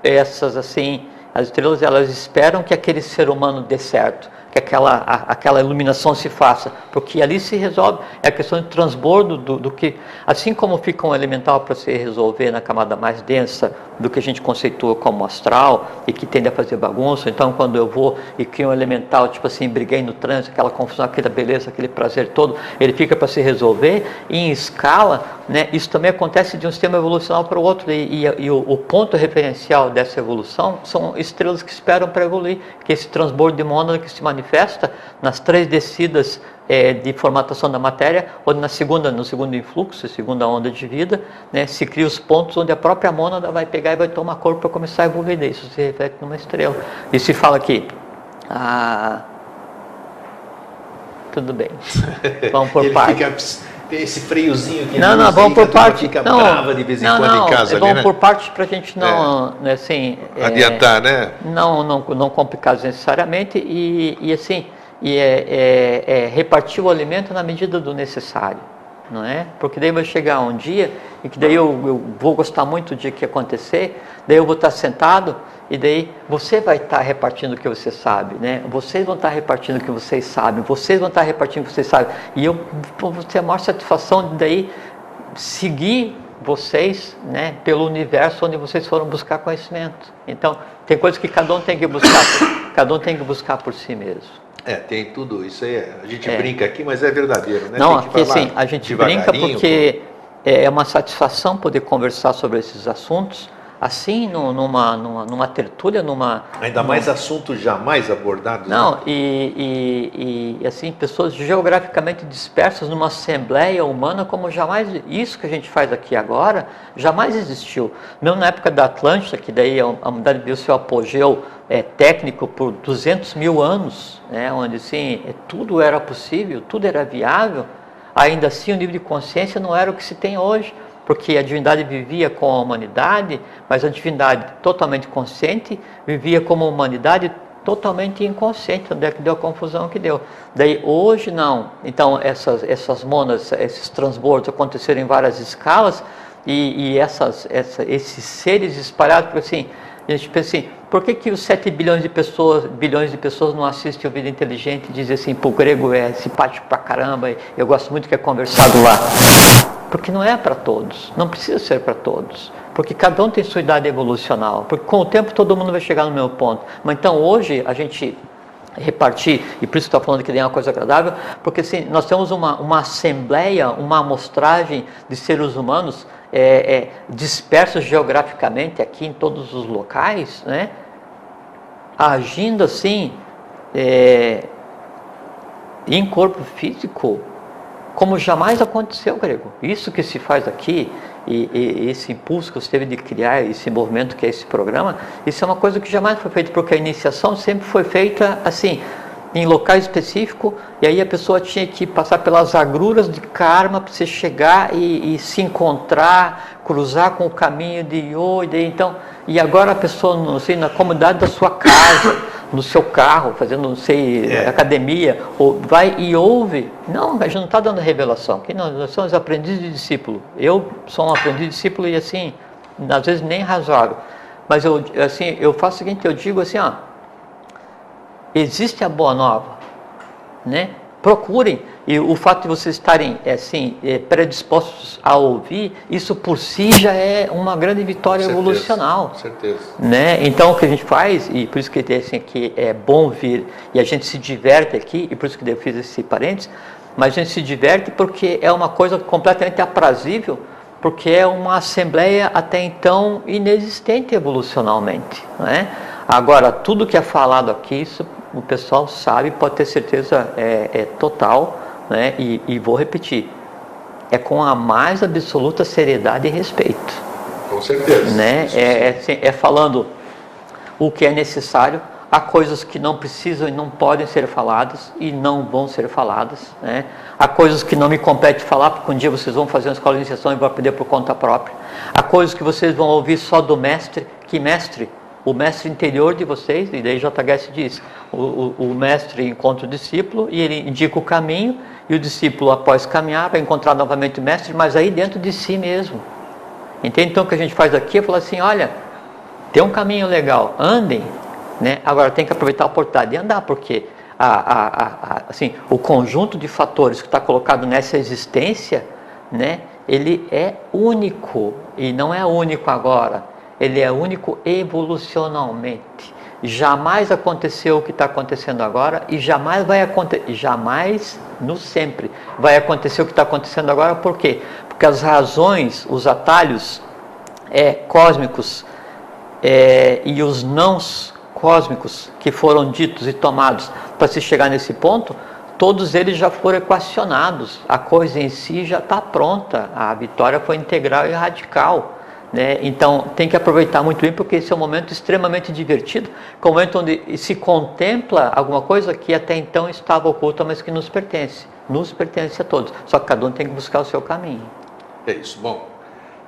essas, assim, as estrelas, elas esperam que aquele ser humano dê certo, que aquela iluminação se faça, porque ali se resolve, é a questão de transbordo do que, assim como fica um elemental para se resolver na camada mais densa do que a gente conceitua como astral e que tende a fazer bagunça. Então, quando eu vou e crio um elemental, tipo assim, briguei no trânsito, aquela confusão, aquela beleza, aquele prazer todo, ele fica para se resolver, e em escala, né, isso também acontece de um sistema evolucional para o outro, e o ponto referencial dessa evolução são estrelas que esperam para evoluir, que esse transbordo de mônada que se manifesta nas 3 descidas de formatação da matéria, onde no segundo influxo, segunda onda de vida, né, se cria os pontos onde a própria mônada vai pegar e vai tomar corpo para começar a evoluir. Isso se reflete numa estrela. E se fala aqui, tudo bem, vamos por parte. Tem esse freiozinho que não, vamos por parte. Fica brava de vez em quando em casa. Vamos por parte para a gente não, assim, adiantar, né? Não complicar necessariamente e assim, repartir o alimento na medida do necessário, não é? Porque daí vai chegar um dia e que daí eu vou gostar muito do dia que acontecer, daí eu vou estar sentado e daí você vai estar repartindo o que você sabe, né? Vocês vão estar repartindo o que vocês sabem, vocês vão estar repartindo o que vocês sabem, e eu vou ter a maior satisfação de daí seguir vocês, né, pelo universo onde vocês foram buscar conhecimento. Então, tem coisas que cada um tem que buscar por si mesmo. Tem tudo isso aí. A gente brinca aqui, mas é verdadeiro, né? Não, aqui sim, a gente brinca porque é uma satisfação poder conversar sobre esses assuntos, assim, numa tertúlia, ainda mais assuntos jamais abordados. Não, né? e assim, pessoas geograficamente dispersas numa assembleia humana como jamais, isso que a gente faz aqui agora, jamais existiu. Mesmo na época da Atlântida, que daí a humanidade viu seu apogeu técnico por 200 mil anos, né, onde assim, tudo era possível, tudo era viável, ainda assim o nível de consciência não era o que se tem hoje, porque a divindade vivia com a humanidade, mas a divindade totalmente consciente vivia como a humanidade totalmente inconsciente, onde é que deu a confusão que deu. Daí hoje não. Então essas mônadas, esses transbordos aconteceram em várias escalas, e esses seres espalhados, porque assim, a gente pensa assim, por que os 7 bilhões de pessoas não assistem o Vida Inteligente e dizem assim, pro grego é simpático pra caramba, eu gosto muito que é conversado lá? Porque não é para todos, não precisa ser para todos, porque cada um tem sua idade evolucional, porque com o tempo todo mundo vai chegar no meu ponto. Mas então hoje a gente repartir, e por isso que estou falando que tem uma coisa agradável, porque assim, nós temos uma assembleia, uma amostragem de seres humanos dispersos geograficamente aqui em todos os locais, né, agindo assim em corpo físico, como jamais aconteceu, grego. Isso que se faz aqui, e esse impulso que você teve de criar esse movimento que é esse programa, isso é uma coisa que jamais foi feita, porque a iniciação sempre foi feita assim, em locais específicos, e aí a pessoa tinha que passar pelas agruras de karma para você chegar e se encontrar, cruzar com o caminho de Yoda. Então, e agora a pessoa, não sei, na comunidade da sua casa, no seu carro, fazendo, não sei, academia, ou vai e ouve. Não, a gente não está dando revelação. Aqui nós somos aprendizes de discípulo. Eu sou um aprendiz de discípulo e assim, às vezes nem razoável. Mas eu faço o seguinte, eu digo assim, existe a boa nova, né? Procurem, e o fato de vocês estarem predispostos a ouvir, isso por si já é uma grande vitória evolucional. Com certeza. Né? Então o que a gente faz, e por isso que assim, que é bom vir, e a gente se diverte aqui, e por isso que eu fiz esse parênteses, mas a gente se diverte porque é uma coisa completamente aprazível, porque é uma assembleia até então inexistente evolucionalmente, né? Agora, tudo que é falado aqui, isso o pessoal sabe, pode ter certeza, total, né? E vou repetir, é com a mais absoluta seriedade e respeito. Com certeza. Né? É falando o que é necessário, há coisas que não precisam e não podem ser faladas e não vão ser faladas, né? Há coisas que não me compete falar, porque um dia vocês vão fazer uma escola de iniciação e vão aprender por conta própria. Há coisas que vocês vão ouvir só do mestre, que mestre? O mestre interior de vocês, e daí JHS diz, o mestre encontra o discípulo e ele indica o caminho, e o discípulo, após caminhar, vai encontrar novamente o mestre, mas aí dentro de si mesmo. Entende? Então o que a gente faz aqui é falar assim, olha, tem um caminho legal, andem, né? Agora tem que aproveitar a oportunidade de andar, porque assim, o conjunto de fatores que está colocado nessa existência, né, ele é único, e não é único agora, ele é único evolucionalmente. Jamais aconteceu o que está acontecendo agora e jamais vai acontecer, jamais, no sempre, vai acontecer o que está acontecendo agora. Por quê? Porque as razões, os atalhos cósmicos e os nãos cósmicos que foram ditos e tomados para se chegar nesse ponto, todos eles já foram equacionados, a coisa em si já está pronta, a vitória foi integral e radical, né? Então tem que aproveitar muito bem, porque esse é um momento extremamente divertido, um momento onde se contempla alguma coisa que até então estava oculta, mas que nos pertence a todos, só que cada um tem que buscar o seu caminho. É isso. Bom,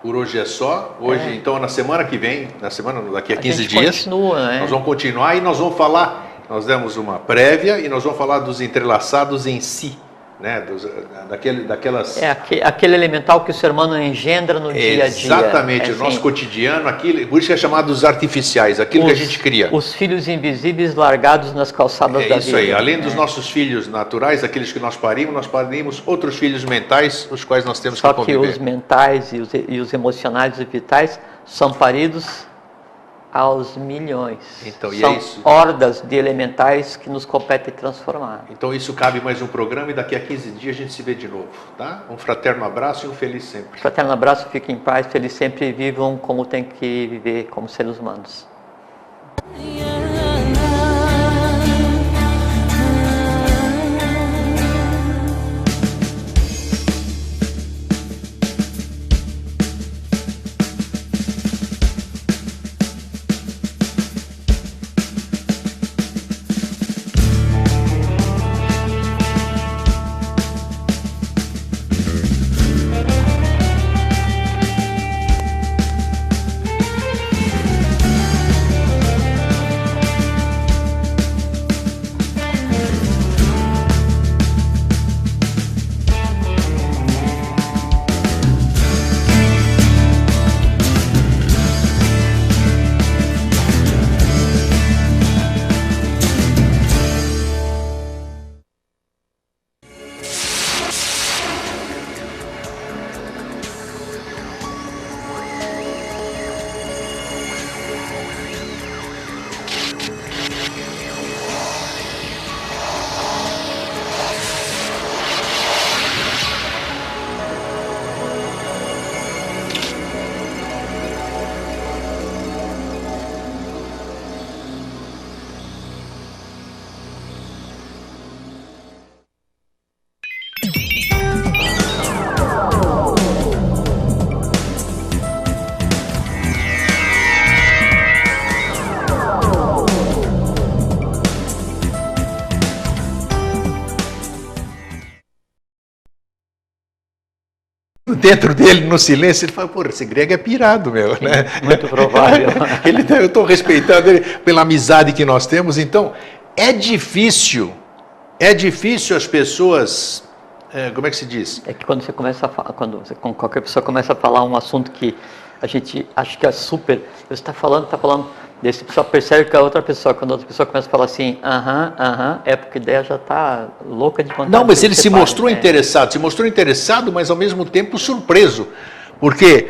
por hoje é só. Hoje, então, na semana que vem, daqui a 15 dias, continua, né? Nós vamos continuar e nós vamos falar, nós demos uma prévia e nós vamos falar dos entrelaçados em si, né? Daquelas... aquele elemental que o ser humano engendra no dia a dia. Exatamente, o nosso cotidiano, aquilo, por isso que é chamado dos artificiais, aquilo que a gente cria. Os filhos invisíveis largados nas calçadas da vida. Isso aí, além dos nossos filhos naturais, aqueles que nós parimos outros filhos mentais, os quais nós temos que conviver. Só que os mentais e os emocionais e vitais são paridos aos milhões. Então, são hordas de elementais que nos compete transformar. Então isso cabe mais um programa e daqui a 15 dias a gente se vê de novo, tá? Um fraterno abraço e um feliz sempre. Fraterno abraço, fiquem em paz, feliz sempre e vivam como tem que viver como seres humanos. Dentro dele, no silêncio, ele fala, pô, esse Greg é pirado, meu, né? Muito provável. Eu estou respeitando ele pela amizade que nós temos, então, é difícil as pessoas, como é que se diz? É que quando você começa a falar, quando qualquer pessoa começa a falar um assunto que a gente acha que é super, você está falando, daí você só percebe que a outra pessoa, quando a outra pessoa começa a falar assim, é porque a ideia já está louca de contar. Não, mas ele se mostrou interessado, mas ao mesmo tempo surpreso, porque,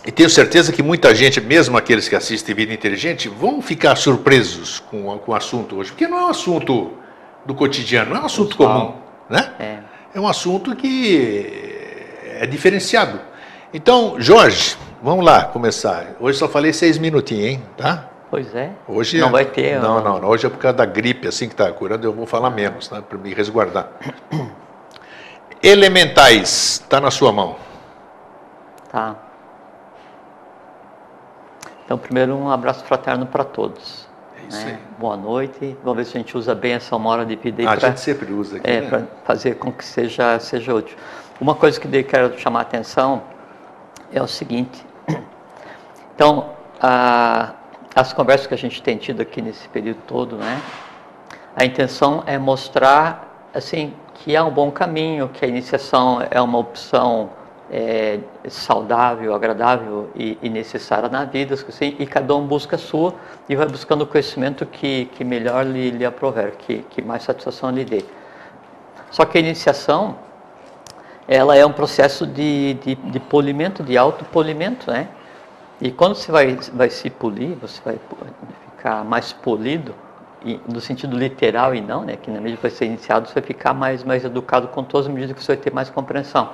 e tenho certeza que muita gente, mesmo aqueles que assistem Vida Inteligente, vão ficar surpresos com o assunto hoje, porque não é um assunto do cotidiano, não é um assunto comum, né? É um assunto que é diferenciado. Então, Jorge, vamos lá começar. Hoje só falei 6 minutinhos, hein? Tá? Pois é. Hoje não vai ter. Não. Hoje é por causa da gripe, assim que está curando, eu vou falar menos, tá? Para me resguardar. Elementais, está na sua mão. Tá. Então, primeiro, um abraço fraterno para todos. É isso aí. Boa noite. Vamos ver se a gente usa bem essa 1 hora de vida aí A gente sempre usa aqui, né? para fazer com que seja útil. Uma coisa que eu quero chamar a atenção é o seguinte. Então, as conversas que a gente tem tido aqui nesse período todo, né? A intenção é mostrar, assim, que é um bom caminho, que a iniciação é uma opção saudável, agradável e necessária na vida, assim, e cada um busca a sua e vai buscando o conhecimento que melhor lhe aprover, que mais satisfação lhe dê. Só que a iniciação, ela é um processo de polimento, de autopolimento, né? E quando você vai se polir, você vai ficar mais polido, no sentido literal e não, né? Que na medida que vai ser iniciado, você vai ficar mais educado com todas as medidas que você vai ter mais compreensão.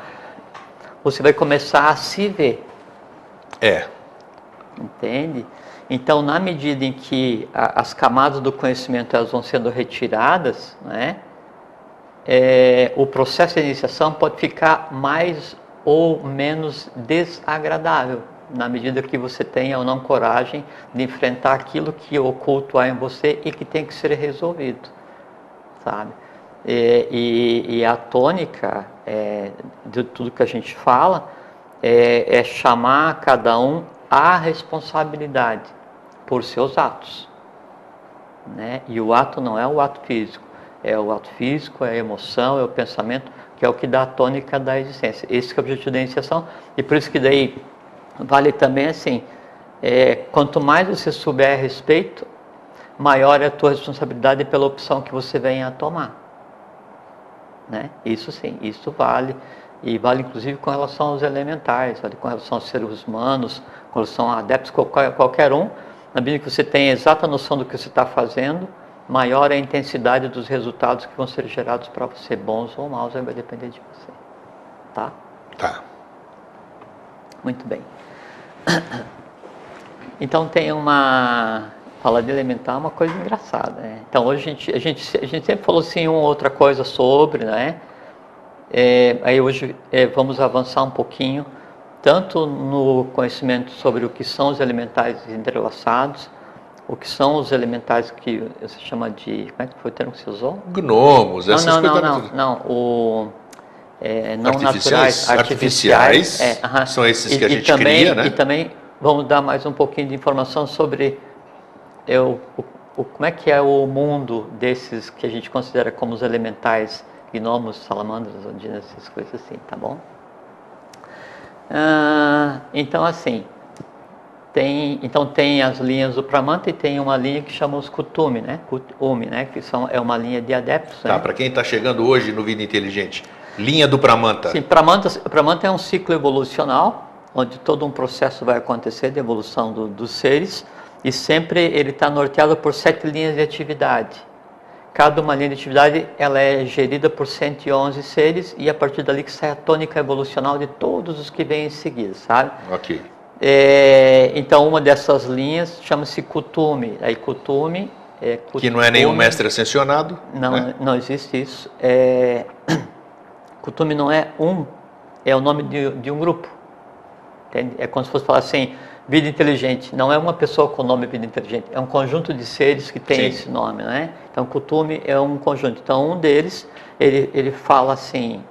Você vai começar a se ver. Entende? Então, na medida em que as camadas do conhecimento elas vão sendo retiradas, né? O processo de iniciação pode ficar mais ou menos desagradável, na medida que você tenha ou não coragem de enfrentar aquilo que oculto há em você e que tem que ser resolvido, sabe? E a tônica de tudo que a gente fala é chamar cada um à responsabilidade por seus atos, né? E o ato não é o ato físico, é o ato físico, é a emoção, é o pensamento, que é o que dá a tônica da existência. Esse que é o objetivo da iniciação, e por isso que daí vale também assim, quanto mais você souber a respeito, maior é a tua responsabilidade pela opção que você venha a tomar. Né? Isso sim, isso vale, e vale inclusive com relação aos elementais, vale com relação aos seres humanos, com relação a adeptos, qualquer um, na medida que você tem a exata noção do que você está fazendo, maior é a intensidade dos resultados que vão ser gerados para você, bons ou maus, vai depender de você. Tá? Tá. Muito bem. Então tem falar de elementar é uma coisa engraçada, né? Então hoje a gente sempre falou assim uma outra coisa sobre, né? Aí hoje vamos avançar um pouquinho, tanto no conhecimento sobre o que são os elementais entrelaçados, o que são os elementais que você chama de... Como é que foi o termo que você usou? Gnomos, essas coisas. Não artificiais, naturais, artificiais. São esses que a gente cria, né? E também vamos dar mais um pouquinho de informação sobre como é que é o mundo desses que a gente considera como os elementais, gnomos, salamandras, ondinas, essas coisas assim, tá bom? Então assim, tem as linhas do Pramanta e tem uma linha que chama os Kutumi, né? Kutumi, né? Que é uma linha de adeptos. Tá, né? Para quem está chegando hoje no Vida Inteligente, linha do Pramanta. Sim, Pramanta é um ciclo evolucional, onde todo um processo vai acontecer de evolução dos seres, e sempre ele está norteado por 7 linhas de atividade. Cada uma linha de atividade ela é gerida por 111 seres, e a partir dali que sai a tônica evolucional de todos os que vêm em seguida, sabe? Ok. Então uma dessas linhas chama-se Kutumi. Aí Kutumi que não é nenhum mestre ascensionado. Não, né? Não existe isso. Kutumi não é o nome de um grupo. Entende? É como se fosse falar assim, vida inteligente. Não é uma pessoa com o nome vida inteligente, é um conjunto de seres que tem esse nome, né? Então Kutumi é um conjunto. Então um deles, ele fala assim,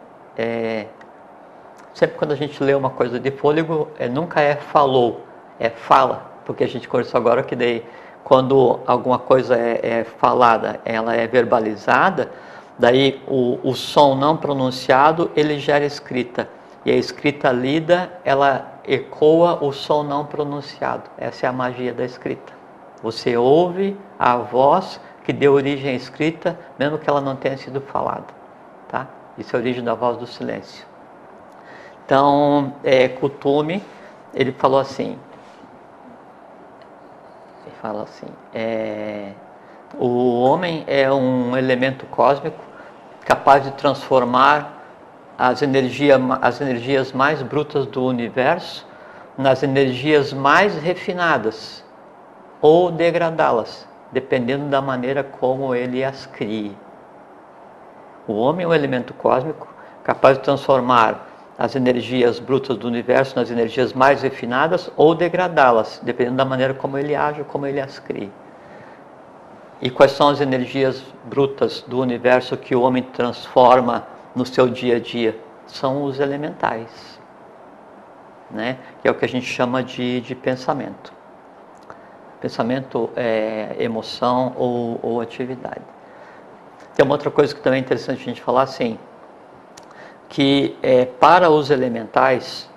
sempre quando a gente lê uma coisa de fôlego, nunca falou, fala, porque a gente conversou agora que daí, quando alguma coisa é falada, ela é verbalizada, daí o som não pronunciado, ele gera escrita, e a escrita lida, ela ecoa o som não pronunciado. Essa é a magia da escrita. Você ouve a voz que deu origem à escrita, mesmo que ela não tenha sido falada, tá? Isso é a origem da voz do silêncio. Então, Kutumi, ele fala assim, o homem é um elemento cósmico capaz de transformar as energias mais brutas do universo nas energias mais refinadas ou degradá-las, dependendo da maneira como ele as crie. O homem é um elemento cósmico capaz de transformar as energias brutas do universo nas energias mais refinadas ou degradá-las, dependendo da maneira como ele age ou como ele as crie. E quais são as energias brutas do universo que o homem transforma no seu dia a dia? São os elementais, né? Que é o que a gente chama de pensamento. Pensamento é emoção ou atividade. Tem uma outra coisa que também é interessante a gente falar, assim, que para os elementais,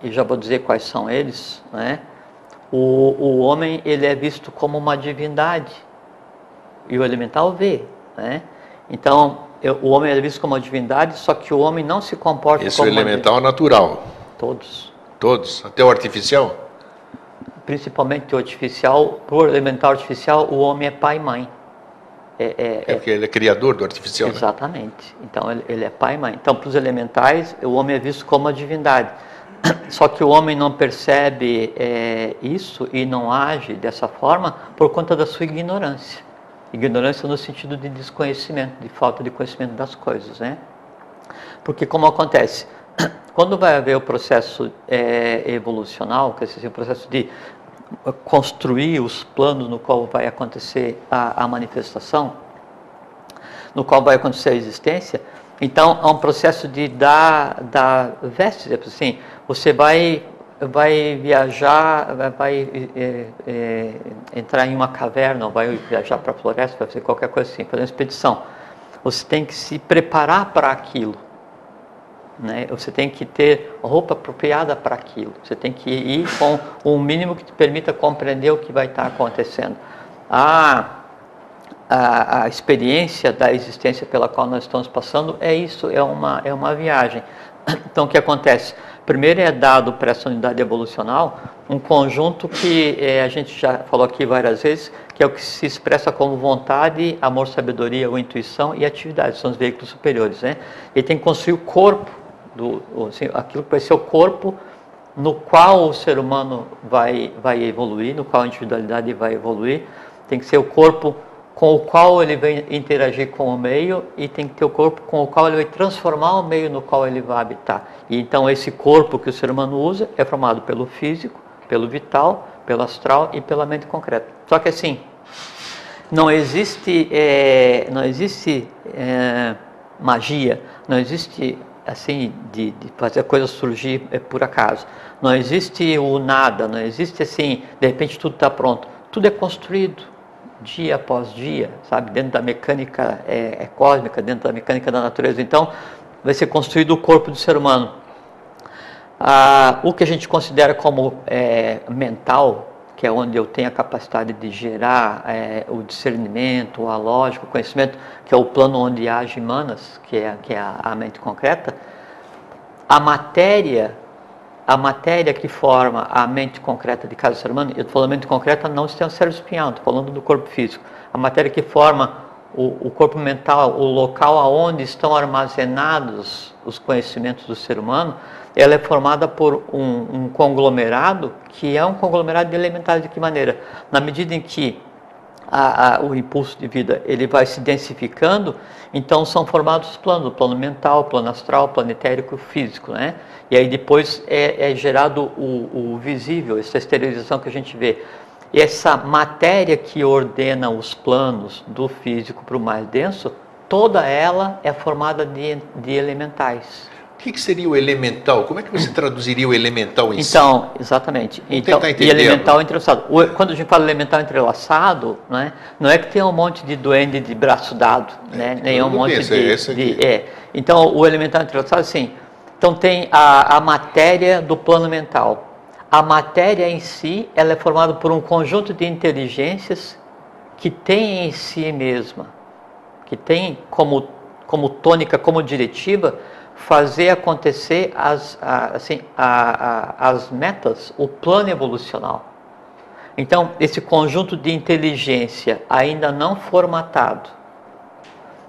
e já vou dizer quais são eles, né? O homem, ele é visto como uma divindade, e o elemental vê, né? Então, o homem é visto como uma divindade, só que o homem não se comporta Esse como é o elemental natural. Todos. Todos? Até o artificial? Principalmente o artificial. Por elemental artificial, o homem é pai e mãe. Porque ele é criador do artificial, exatamente. Né? Então, ele é pai e mãe. Então, para os elementais, o homem é visto como uma divindade. Só que o homem não percebe isso e não age dessa forma por conta da sua ignorância. Ignorância no sentido de desconhecimento, de falta de conhecimento das coisas, né? Porque como acontece? Quando vai haver o processo evolucional, quer dizer, o processo de construir os planos no qual vai acontecer a manifestação, no qual vai acontecer a existência, então há um processo de dar vestes, assim, você vai viajar, vai entrar em uma caverna, ou vai viajar para a floresta, vai fazer qualquer coisa assim, fazer uma expedição. Você tem que se preparar para aquilo, né? Você tem que ter roupa apropriada para aquilo. Você tem que ir com um mínimo que te permita compreender o que vai estar acontecendo. A experiência da existência pela qual nós estamos passando é isso, é uma viagem. Então, o que acontece? Primeiro é dado para essa unidade evolucional um conjunto que a gente já falou aqui várias vezes, que é o que se expressa como vontade, amor, sabedoria ou intuição e atividade, são os veículos superiores, né? Ele tem que construir o corpo, assim, aquilo que vai ser o corpo no qual o ser humano vai evoluir, no qual a individualidade vai evoluir, tem que ser o corpo com o qual ele vai interagir com o meio e tem que ter o corpo com o qual ele vai transformar o meio no qual ele vai habitar. E então esse corpo que o ser humano usa é formado pelo físico, pelo vital, pelo astral e pela mente concreta. Só que assim, não existe magia, não existe assim de fazer a coisa surgir por acaso. Não existe o nada, não existe assim, de repente tudo está pronto. Tudo é construído dia após dia, sabe? Dentro da mecânica cósmica, dentro da mecânica da natureza. Então, vai ser construído o corpo do ser humano. O que a gente considera como mental, que é onde eu tenho a capacidade de gerar o discernimento, a lógica, o conhecimento, que é o plano onde age Manas, que é a mente concreta, a matéria que forma a mente concreta de cada ser humano, eu estou falando mente concreta não sistema cérebro espinhal, estou falando do corpo físico, a matéria que forma o corpo mental, o local aonde estão armazenados os conhecimentos do ser humano, ela é formada por um conglomerado, que é um conglomerado de elementares. De que maneira? Na medida em que o impulso de vida ele vai se densificando, então são formados os planos, o plano mental, plano astral, planetérico, físico, né? E aí depois é gerado o visível, essa exteriorização que a gente vê. E essa matéria que ordena os planos do físico para o mais denso, toda ela é formada de elementais. O que seria o elemental? Como é que você traduziria o elemental em si? Então, exatamente. Então, e elemental entrelaçado. Quando a gente fala elemental entrelaçado, né, não é que tem um monte de duende de braço dado, né, nem um monte Então, o elemental entrelaçado, assim, então tem a matéria do plano mental. A matéria em si, ela é formada por um conjunto de inteligências que tem em si mesma, que tem como tônica, como diretiva, fazer acontecer as metas, o plano evolucional. Então, esse conjunto de inteligência ainda não formatado,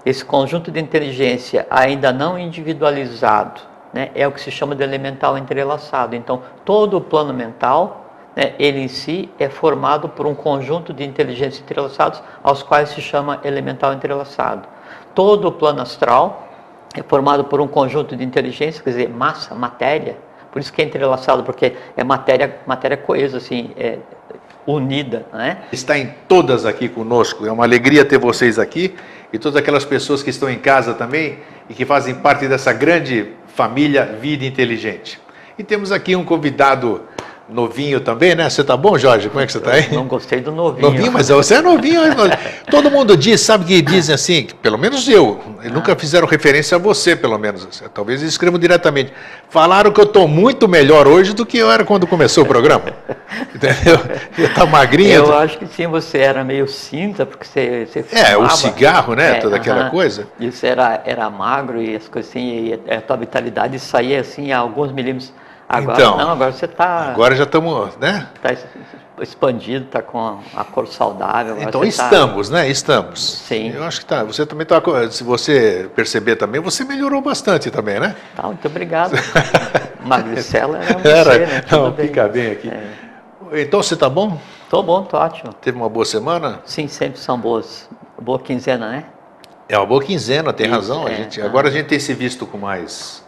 esse conjunto de inteligência ainda não individualizado, né, é o que se chama de elemental entrelaçado. Então, todo o plano mental, né, ele em si é formado por um conjunto de inteligências entrelaçados, aos quais se chama elemental entrelaçado. Todo o plano astral é formado por um conjunto de inteligências, quer dizer, massa, matéria, por isso que é entrelaçado, porque é matéria coesa, assim, unida, né? Está em todas aqui conosco. É uma alegria ter vocês aqui e todas aquelas pessoas que estão em casa também e que fazem parte dessa grande família Vida Inteligente. E temos aqui um convidado novinho também, né? Você tá bom, Jorge? Como é que você tá aí? Não gostei do novinho. Novinho, mas você é novinho. Todo mundo diz, sabe que dizem assim, pelo menos nunca fizeram referência a você, pelo menos. Talvez eles escrevam diretamente. Falaram que eu estou muito melhor hoje do que eu era quando começou o programa. Entendeu? Eu tá magrinho. Eu acho que sim, você era meio cinza, porque você fumava. O cigarro, né? Toda aquela coisa. Isso era magro e as coisas assim, e a tua vitalidade saía assim a alguns milímetros. Agora então, não, agora você está... Agora já estamos, né? Está expandido, está com a cor saudável. Então estamos, né? Estamos. Sim. Eu acho que tá. Você também está, se você perceber também, você melhorou bastante também, né? Tá, muito obrigado. Magricela era você, né? Não, fica bem aqui. Então você está bom? Tô bom, tô ótimo. Teve uma boa semana? Sim, sempre são boas. Boa quinzena, né? É uma boa quinzena, tem Isso, razão. Agora a gente tem se visto com mais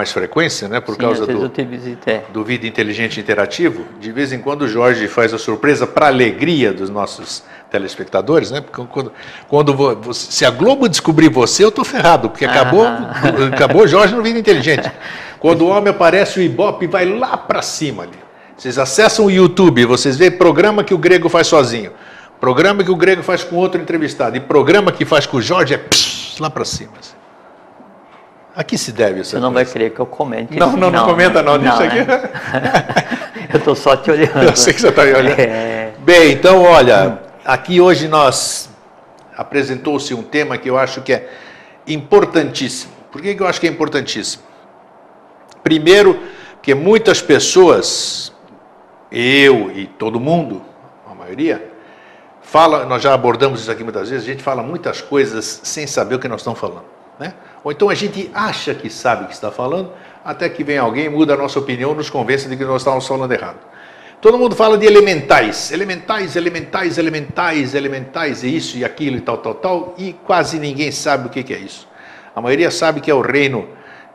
frequência, né? Por causa do Vida Inteligente Interativo. De vez em quando o Jorge faz a surpresa para a alegria dos nossos telespectadores, né? Porque se a Globo descobrir você, eu estou ferrado, porque acabou o Jorge no Vida Inteligente. Quando o homem aparece, o Ibope vai lá para cima ali. Vocês acessam o YouTube, vocês veem programa que o Grego faz sozinho, programa que o Grego faz com outro entrevistado, e programa que faz com o Jorge lá para cima. A que se deve essa Você não vai querer que eu comente. Não comenta não, deixa aqui. Né? Eu estou só te olhando. Eu sei que você está me olhando. Bem, então, olha, aqui hoje apresentou-se um tema que eu acho que é importantíssimo. Por que eu acho que é importantíssimo? Primeiro, porque muitas pessoas, eu e todo mundo, a maioria, nós já abordamos isso aqui muitas vezes, a gente fala muitas coisas sem saber o que nós estamos falando. Né? Ou então a gente acha que sabe o que está falando, até que vem alguém, muda a nossa opinião, nos convence de que nós estávamos falando errado. Todo mundo fala de elementais, e isso e aquilo e tal, e quase ninguém sabe o que é isso. A maioria sabe que é o reino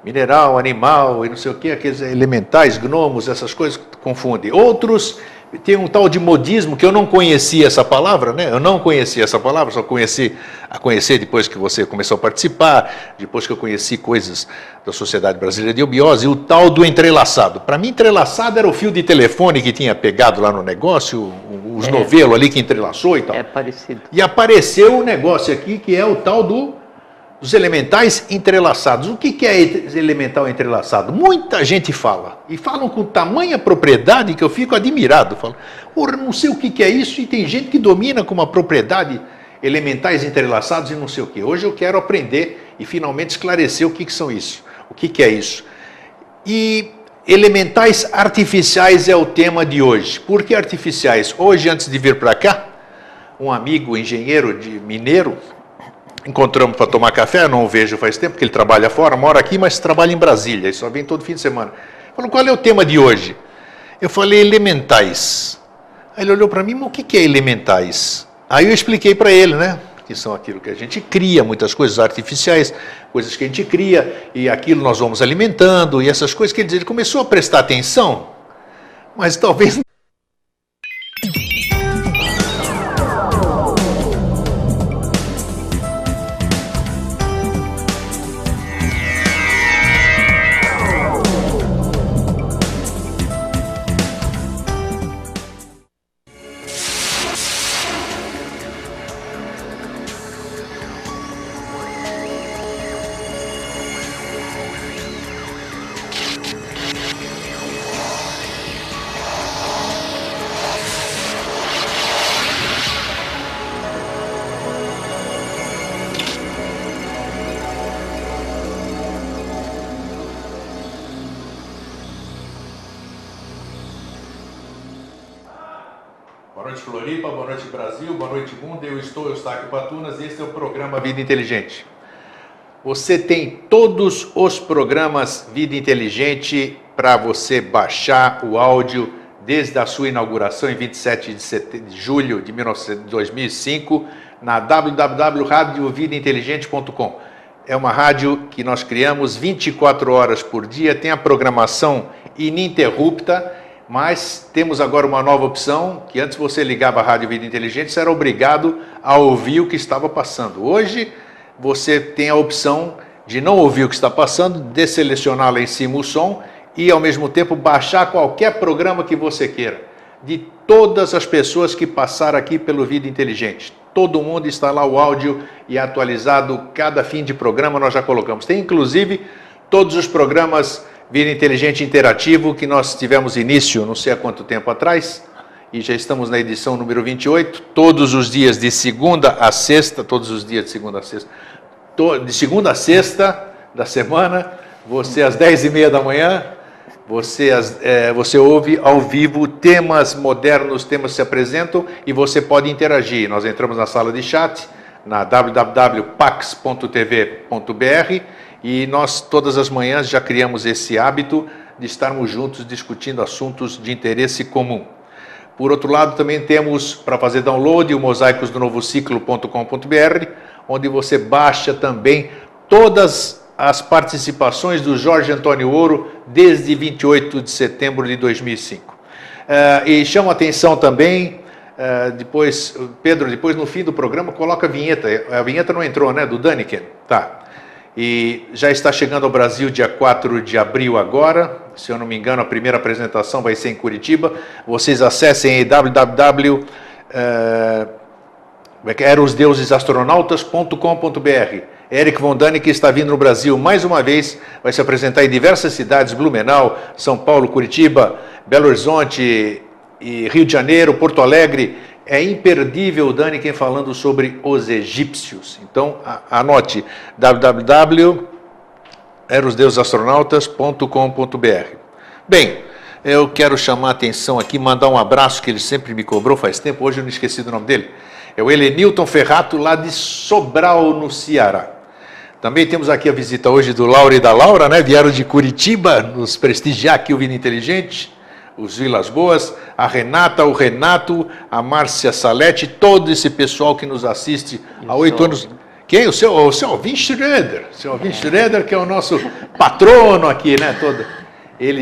mineral, animal e não sei o que, aqueles elementais, gnomos, essas coisas confundem. Outros tem um tal de modismo que eu não conhecia essa palavra, né? Eu não conhecia essa palavra, só conheci a conhecer depois que você começou a participar, depois que eu conheci coisas da Sociedade Brasileira de Obiose, e o tal do entrelaçado. Para mim, entrelaçado era o fio de telefone que tinha pegado lá no negócio, os novelos ali que entrelaçou e tal. É parecido. E apareceu um negócio aqui que é o tal dos elementais entrelaçados. O que é elemental entrelaçado? Muita gente fala, e falam com tamanha propriedade que eu fico admirado. Falo, não sei o que é isso, e tem gente que domina com uma propriedade elementais entrelaçados e não sei o que. Hoje eu quero aprender e finalmente esclarecer o que são isso. O que é isso? E elementais artificiais é o tema de hoje. Por que artificiais? Hoje, antes de vir para cá, um amigo engenheiro mineiro, encontramos para tomar café, não o vejo faz tempo, porque ele trabalha fora, mora aqui, mas trabalha em Brasília, e só vem todo fim de semana. Falou, qual é o tema de hoje? Eu falei, elementais. Aí ele olhou para mim, mas o que é elementais? Aí eu expliquei para ele, né? Que são aquilo que a gente cria, muitas coisas artificiais, coisas que a gente cria, e aquilo nós vamos alimentando, e essas coisas, quer dizer, ele começou a prestar atenção, mas talvez... Boa noite, Floripa, boa noite, Brasil, boa noite, mundo. Eu estou Eustáquio Patunas e este é o programa Vida Inteligente. Você tem todos os programas Vida Inteligente para você baixar o áudio desde a sua inauguração em 27 de julho de 2005 na www.radiovidainteligente.com. É uma rádio que nós criamos 24 horas por dia, tem a programação ininterrupta, Mas temos agora uma nova opção, que antes você ligava a Rádio Vida Inteligente, você era obrigado a ouvir o que estava passando. Hoje você tem a opção de não ouvir o que está passando, desselecionar lá em cima o som e ao mesmo tempo baixar qualquer programa que você queira. De todas as pessoas que passaram aqui pelo Vida Inteligente. Todo mundo está lá, o áudio e atualizado, cada fim de programa nós já colocamos. Tem inclusive todos os programas Vida Inteligente Interativo que nós tivemos início não sei há quanto tempo atrás e já estamos na edição número 28, todos os dias de segunda a sexta, de segunda a sexta da semana, você às 10h30 da manhã, você ouve ao vivo temas modernos, temas se apresentam e você pode interagir. Nós entramos na sala de chat, na www.pax.tv.br e nós todas as manhãs já criamos esse hábito de estarmos juntos discutindo assuntos de interesse comum. Por outro lado, também temos para fazer download o mosaicosdonovociclo.com.br, onde você baixa também todas as participações do Jorge Antônio Ouro desde 28 de setembro de 2005. E chamo a atenção também, Pedro, depois no fim do programa coloca a vinheta. A vinheta não entrou, né? Do Daniken? Tá. E já está chegando ao Brasil dia 4 de abril agora, se eu não me engano a primeira apresentação vai ser em Curitiba. Vocês acessem aí www.erosdeusesastronautas.com.br. Eric Von Däniken está vindo no Brasil mais uma vez, vai se apresentar em diversas cidades, Blumenau, São Paulo, Curitiba, Belo Horizonte, e Rio de Janeiro, Porto Alegre. É imperdível o Däniken falando sobre os egípcios. Então, anote www.erosdeusesastronautas.com.br. Bem, eu quero chamar a atenção aqui, mandar um abraço que ele sempre me cobrou faz tempo, hoje eu não esqueci do nome dele. É o Helenilton Ferrato, lá de Sobral, no Ceará. Também temos aqui a visita hoje do Laura e da Laura, né? Vieram de Curitiba nos prestigiar aqui o Vida Inteligente. Os Vilas Boas, a Renata, o Renato, a Márcia Salete, todo esse pessoal que nos assiste há 8 anos. Quem? O seu Alvin Schroeder. O seu Alvin Schroeder, que é o nosso patrono aqui, né?